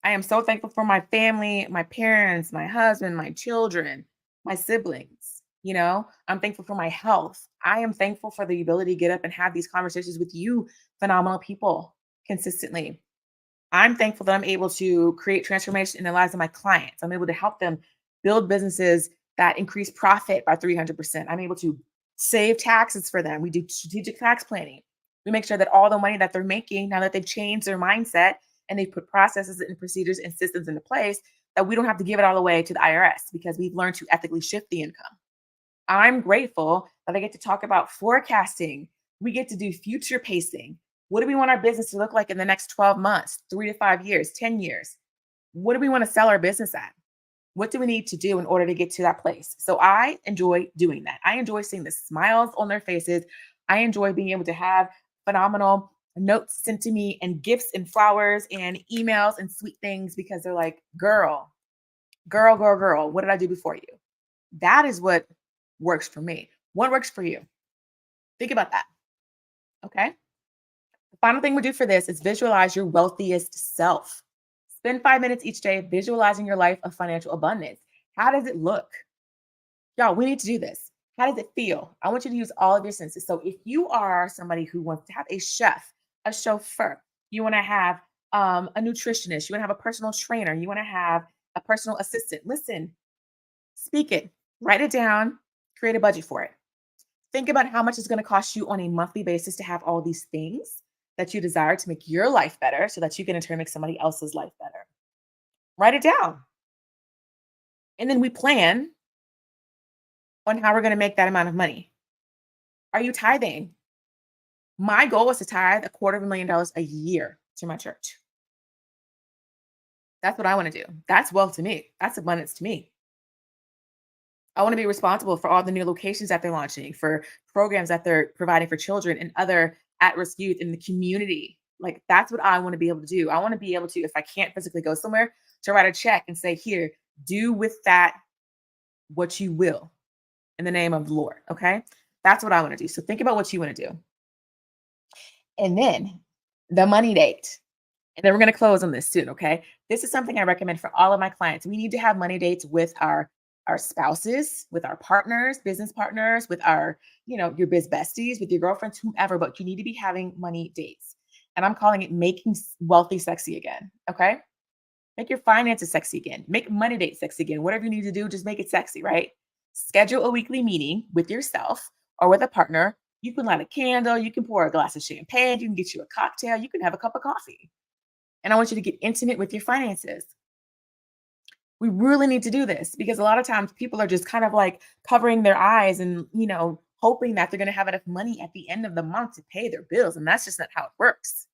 I am so thankful for my family, my parents, my husband, my children, my siblings. I'm thankful for my health. I am thankful for the ability to get up and have these conversations with you, phenomenal people, consistently. I'm thankful that I'm able to create transformation in the lives of my clients. I'm able to help them build businesses that increase profit by 300%. I'm able to save taxes for them. We do strategic tax planning. We make sure that all the money that they're making, now that they've changed their mindset and they've put processes and procedures and systems into place, that we don't have to give it all away to the IRS because we've learned to ethically shift the income. I'm grateful that I get to talk about forecasting. We get to do future pacing. What do we want our business to look like in the next 12 months, 3 to 5 years, 10 years? What do we want to sell our business at? What do we need to do in order to get to that place? So I enjoy doing that. I enjoy seeing the smiles on their faces. I enjoy being able to have phenomenal notes sent to me and gifts and flowers and emails and sweet things because they're like, girl, what did I do before you? That is what works for me. What works for you? Think about that. Okay. The final thing we do for this is visualize your wealthiest self. Spend 5 minutes each day visualizing your life of financial abundance. How does it look? Y'all, we need to do this. How does it feel? I want you to use all of your senses. So if you are somebody who wants to have a chef, a chauffeur, you want to have a nutritionist, you want to have a personal trainer, you want to have a personal assistant, listen, speak it, write it down, create a budget for it. Think about how much it's going to cost you on a monthly basis to have all these things that you desire to make your life better so that you can in turn make somebody else's life better. Write it down. And then we plan on how we're going to make that amount of money. Are you tithing? My goal is to tithe $250,000 a year to my church. That's what I want to do. That's wealth to me. That's abundance to me. I want to be responsible for all the new locations that they're launching, for programs that they're providing for children and other at-risk youth in the community. Like that's what I want to be able to do. I want to be able to, if I can't physically go somewhere, to write a check and say, here, do with that what you will in the name of the Lord. Okay. That's what I want to do. So think about what you want to do. And then the money date. And then we're going to close on this soon. Okay. This is something I recommend for all of my clients. We need to have money dates with our spouses, with our partners, business partners, with our, your biz besties, with your girlfriends, whomever, but you need to be having money dates. And I'm calling it making wealthy sexy again. Okay. Make your finances sexy again. Make money dates sexy again. Whatever you need to do, just make it sexy, right? Schedule a weekly meeting with yourself or with a partner. You can light a candle. You can pour a glass of champagne. You can get you a cocktail. You can have a cup of coffee. And I want you to get intimate with your finances. We really need to do this because a lot of times people are just kind of like covering their eyes and, hoping that they're going to have enough money at the end of the month to pay their bills. And that's just not how it works.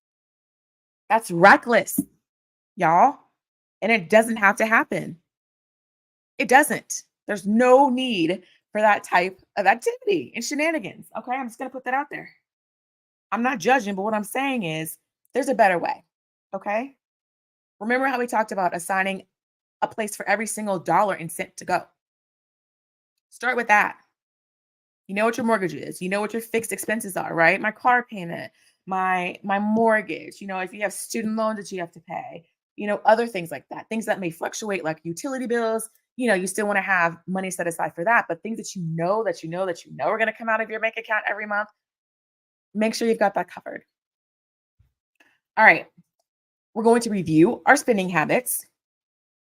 That's reckless, y'all. And it doesn't have to happen. It doesn't. There's no need for that type of activity and shenanigans. Okay. I'm just going to put that out there. I'm not judging, but what I'm saying is there's a better way. Okay. Remember how we talked about assigning a place for every single dollar and cent to go? Start with that. You know what your mortgage is. You know what your fixed expenses are, right? My car payment, my mortgage, if you have student loans that you have to pay, other things like that. Things that may fluctuate like utility bills, you still want to have money set aside for that, but things that you know are going to come out of your bank account every month, make sure you've got that covered. All right. We're going to review our spending habits,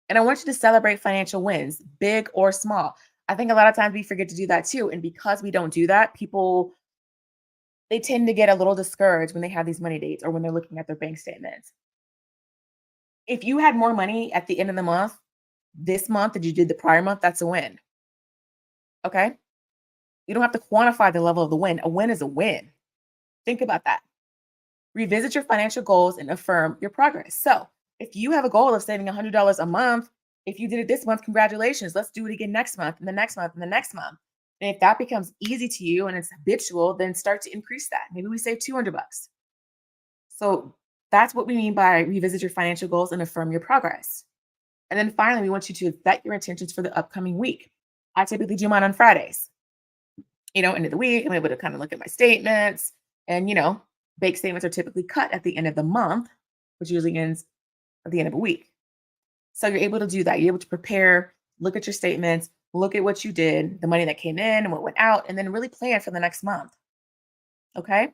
and I want you to celebrate financial wins, big or small. I think a lot of times we forget to do that too. And because we don't do that, people, they tend to get a little discouraged when they have these money dates or when they're looking at their bank statements. If you had more money at the end of the month, this month than you did the prior month, that's a win. Okay. You don't have to quantify the level of the win. A win is a win. Think about that. Revisit your financial goals and affirm your progress. So, if you have a goal of saving $100 a month, if you did it this month, congratulations. Let's do it again next month and the next month and the next month. And if that becomes easy to you and it's habitual, then start to increase that. Maybe we save $200. So, that's what we mean by revisit your financial goals and affirm your progress. And then finally, we want you to set your intentions for the upcoming week. I typically do mine on Fridays. End of the week, I'm able to kind of look at my statements and, bank statements are typically cut at the end of the month, which usually ends at the end of a week. So you're able to do that. You're able to prepare, look at your statements, look at what you did, the money that came in and what went out, and then really plan for the next month. Okay.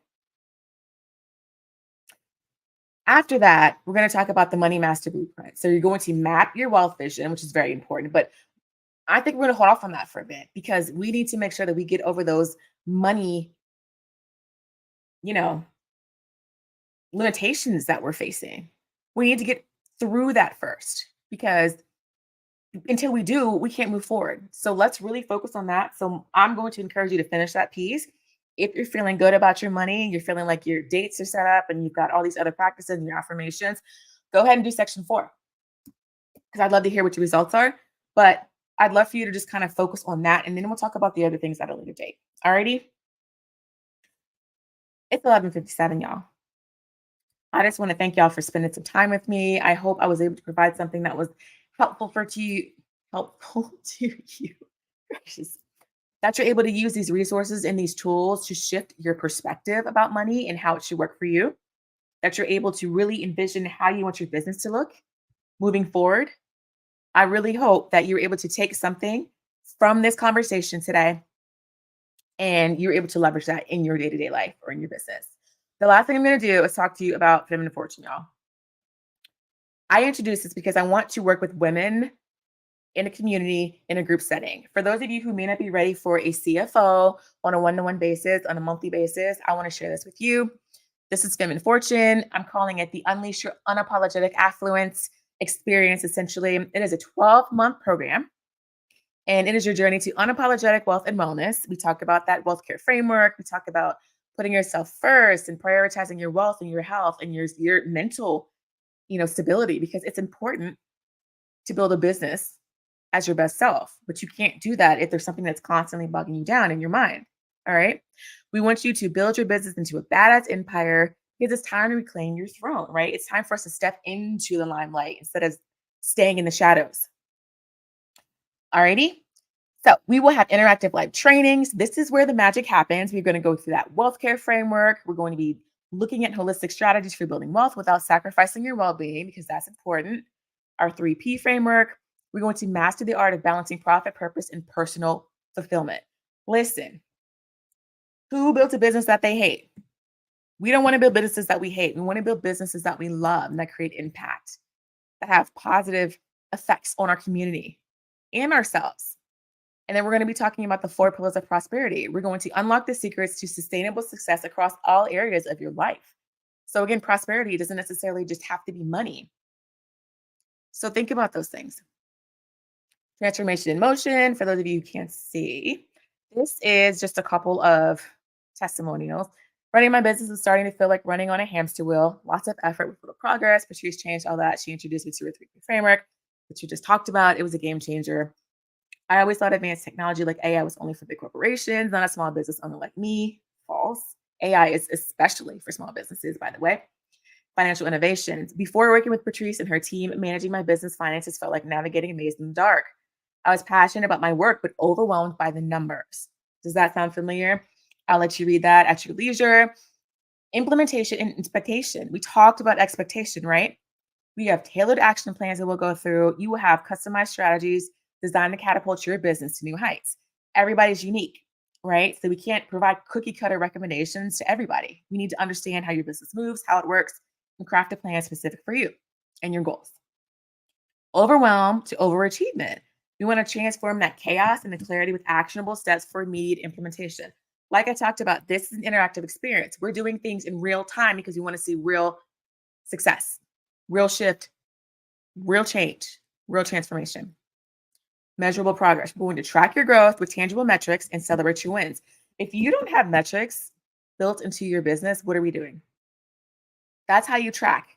After that, we're going to talk about the Money Master Blueprint. So you're going to map your wealth vision, which is very important. But I think we're going to hold off on that for a bit because we need to make sure that we get over those money, you know, limitations that we're facing. We need to get through that first because until we do, we can't move forward. So let's really focus on that. So I'm going to encourage you to finish that piece. If you're feeling good about your money, you're feeling like your dates are set up and you've got all these other practices and your affirmations, go ahead and do section 4 because I'd love to hear what your results are. But I'd love for you to just kind of focus on that. And then we'll talk about the other things at a later date. Alrighty. It's 11:57, y'all. I just want to thank y'all for spending some time with me. I hope I was able to provide something that was helpful helpful to you. Gracious. That you're able to use these resources and these tools to shift your perspective about money and how it should work for you. That you're able to really envision how you want your business to look moving forward. I really hope that you're able to take something from this conversation today and you're able to leverage that in your day-to-day life or in your business. The last thing I'm going to do is talk to you about Feminine Fortune, y'all. I introduced this because I want to work with women in a community, in a group setting. For those of you who may not be ready for a CFO on a one-to-one basis, on a monthly basis, I want to share this with you. This is Feminine Fortune. I'm calling it the Unleash Your Unapologetic Affluence Experience, essentially. It is a 12-month program, and it is your journey to unapologetic wealth and wellness. We talk about that wealth care framework. We talk about putting yourself first and prioritizing your wealth and your health and your mental, stability, because it's important to build a business as your best self, but you can't do that if there's something that's constantly bugging you down in your mind. All right. We want you to build your business into a badass empire because it's time to reclaim your throne, right? It's time for us to step into the limelight instead of staying in the shadows. All righty. So we will have interactive live trainings. This is where the magic happens. We're going to go through that wealth care framework. We're going to be looking at holistic strategies for building wealth without sacrificing your well-being because that's important. Our 3P framework. We're going to master the art of balancing profit, purpose, and personal fulfillment. Listen, who built a business that they hate? We don't want to build businesses that we hate. We want to build businesses that we love and that create impact, that have positive effects on our community and ourselves. And then we're going to be talking about the 4 pillars of prosperity. We're going to unlock the secrets to sustainable success across all areas of your life. So again, prosperity doesn't necessarily just have to be money. So think about those things. Transformation in motion. For those of you who can't see, this is just a couple of testimonials. Running my business is starting to feel like running on a hamster wheel. Lots of effort with little progress. Patrice changed all that. She introduced me to her 3P framework, which you just talked about. It was a game changer. I always thought advanced technology like AI was only for big corporations, not a small business owner like me. False. AI is especially for small businesses, by the way. financial innovations. Before working with Patrice and her team, managing my business finances felt like navigating a maze in the dark. I was passionate about my work, but overwhelmed by the numbers. Does that sound familiar? I'll let you read that at your leisure. Implementation and expectation. We talked about expectation, right? We have tailored action plans that we'll go through. You will have customized strategies designed to catapult your business to new heights. Everybody's unique, right? So we can't provide cookie cutter recommendations to everybody. We need to understand how your business moves, how it works, and craft a plan specific for you and your goals. Overwhelm to overachievement. We want to transform that chaos into clarity with actionable steps for immediate implementation. Like I talked about, this is an interactive experience. We're doing things in real time because we want to see real success, real shift, real change, real transformation. Measurable progress. We're going to track your growth with tangible metrics and celebrate your wins. If you don't have metrics built into your business, what are we doing? That's how you track.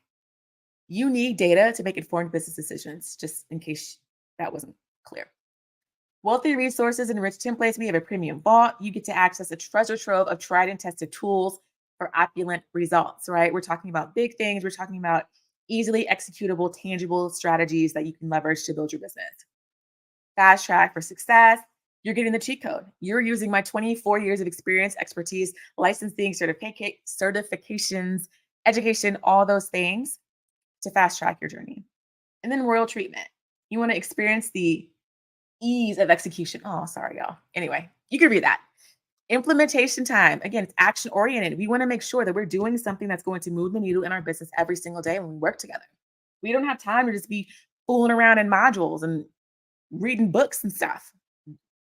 You need data to make informed business decisions, just in case that wasn't clear. Wealthy resources and rich templates. We have a premium vault. You get to access a treasure trove of tried and tested tools for opulent results, right? We're talking about big things. We're talking about easily executable, tangible strategies that you can leverage to build your business. Fast track for success. You're getting the cheat code. You're using my 24 years of experience, expertise, licensing, certifications, education, all those things to fast track your journey. And then royal treatment. You want to experience the ease of execution. Oh, sorry, y'all. Anyway, you can read that. Implementation time. Again, it's action oriented. We want to make sure that we're doing something that's going to move the needle in our business every single day when we work together. We don't have time to just be fooling around in modules and reading books and stuff.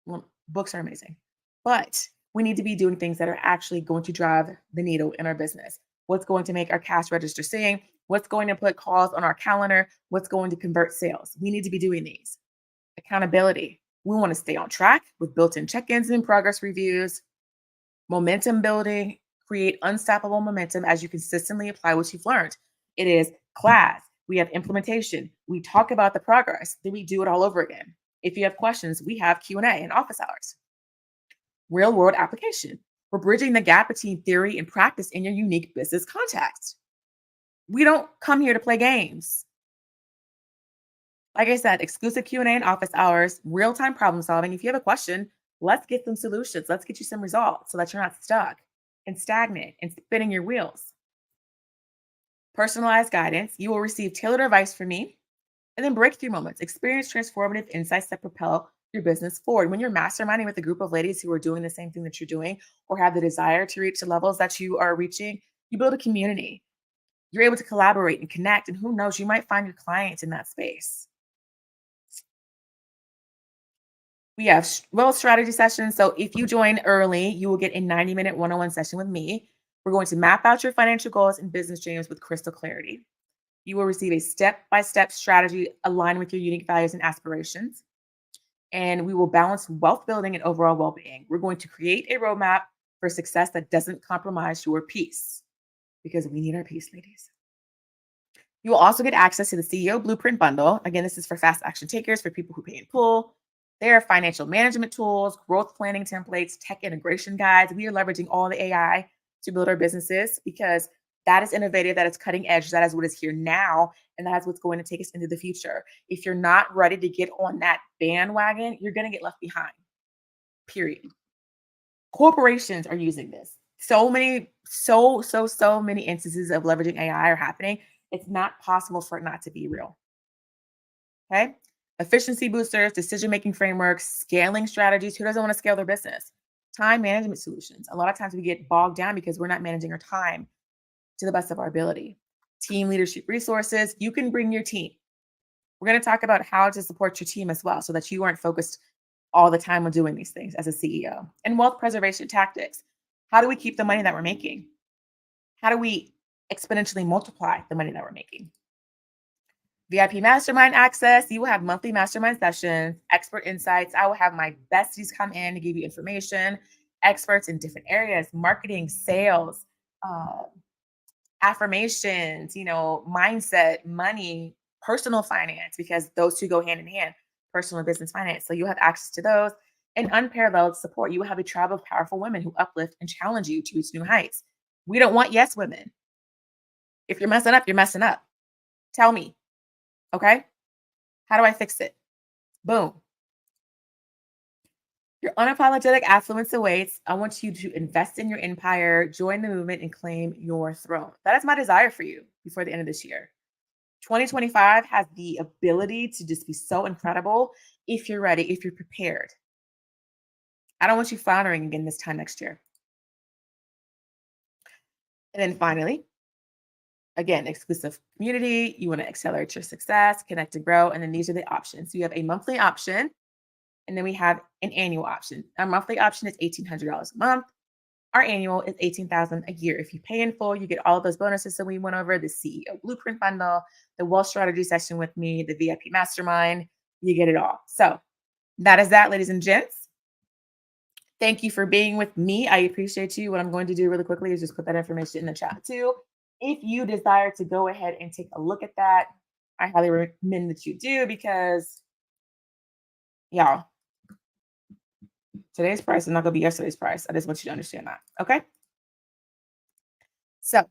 Well, books are amazing, but we need to be doing things that are actually going to drive the needle in our business. What's going to make our cash register sing? What's going to put calls on our calendar? What's going to convert sales? We need to be doing these. Accountability. We want to stay on track with built-in check-ins and progress reviews. Momentum building. Create unstoppable momentum as you consistently apply what you've learned. It is class. We have implementation. We talk about the progress. Then we do it all over again. If you have questions, we have Q&A and office hours. Real world application. We're bridging the gap between theory and practice in your unique business context. We don't come here to play games. Like I said, exclusive Q&A and office hours, real-time problem solving. If you have a question, let's get some solutions. Let's get you some results so that you're not stuck and stagnant and spinning your wheels. Personalized guidance. You will receive tailored advice from me. And then breakthrough moments. Experience transformative insights that propel your business forward. When you're masterminding with a group of ladies who are doing the same thing that you're doing or have the desire to reach the levels that you are reaching, you build a community. You're able to collaborate and connect. And who knows, you might find your clients in that space. We have strategy sessions. So if you join early, you will get a 90-minute one-on-one session with me. We're going to map out your financial goals and business dreams with crystal clarity. You will receive a step-by-step strategy aligned with your unique values and aspirations. And we will balance wealth building and overall well-being. We're going to create a roadmap for success that doesn't compromise your peace, because we need our peace, ladies. You will also get access to the CEO Blueprint Bundle. Again, this is for fast action takers, for people who pay and pull. There are financial management tools, growth planning templates, tech integration guides. We are leveraging all the AI to build our businesses because that is innovative, that is cutting edge, that is what is here now, and that is what's going to take us into the future. If you're not ready to get on that bandwagon, you're going to get left behind, period. Corporations are using this. So many instances of leveraging AI are happening. It's not possible for it not to be real. Okay? Efficiency boosters, decision-making frameworks, scaling strategies. Who doesn't want to scale their business? Time management solutions. A lot of times we get bogged down because we're not managing our time to the best of our ability. Team leadership resources. You can bring your team. We're going to talk about how to support your team as well so that you aren't focused all the time on doing these things as a CEO. And wealth preservation tactics. How do we keep the money that we're making? How do we exponentially multiply the money that we're making? VIP mastermind access. You will have monthly mastermind sessions, expert insights. I will have my besties come in to give you information, experts in different areas, marketing, sales, affirmations, mindset, money, personal finance, because those two go hand in hand, personal and business finance. So you have access to those and unparalleled support. You will have a tribe of powerful women who uplift and challenge you to reach new heights. We don't want yes women. If you're messing up, you're messing up. Tell me. Okay. How do I fix it? Boom. Your unapologetic affluence awaits. I want you to invest in your empire, join the movement, and claim your throne. That is my desire for you before the end of this year. 2025 has the ability to just be so incredible if you're ready, if you're prepared. I don't want you floundering again this time next year. And then finally, again, exclusive community. You want to accelerate your success, connect and grow. And then these are the options. So you have a monthly option, and then we have an annual option. Our monthly option is $1,800 a month. Our annual is $18,000 a year. If you pay in full, you get all of those bonuses that we went over: the CEO Blueprint Bundle, the Wealth Strategy Session with me, the VIP Mastermind. You get it all. So that is that, ladies and gents. Thank you for being with me. I appreciate you. What I'm going to do really quickly is just put that information in the chat too. If you desire to go ahead and take a look at that, I highly recommend that you do, because y'all, today's price is not going to be yesterday's price. I just want you to understand that. Okay. So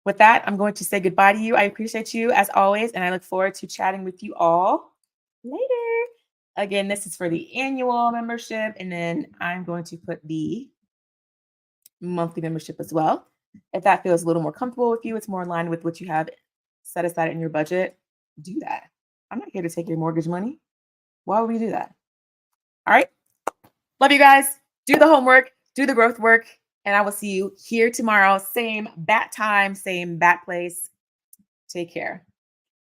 with that, I'm going to say goodbye to you. I appreciate you as always, and I look forward to chatting with you all later. Again, this is for the annual membership, and then I'm going to put the monthly membership as well. If that feels a little more comfortable with you, it's more in line with what you have set aside in your budget, do that. I'm not here to take your mortgage money. Why would we do that? All right. Love you guys. Do the homework, do the growth work, and I will see you here tomorrow. Same bat time, same bat place. Take care.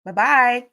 Bye-bye.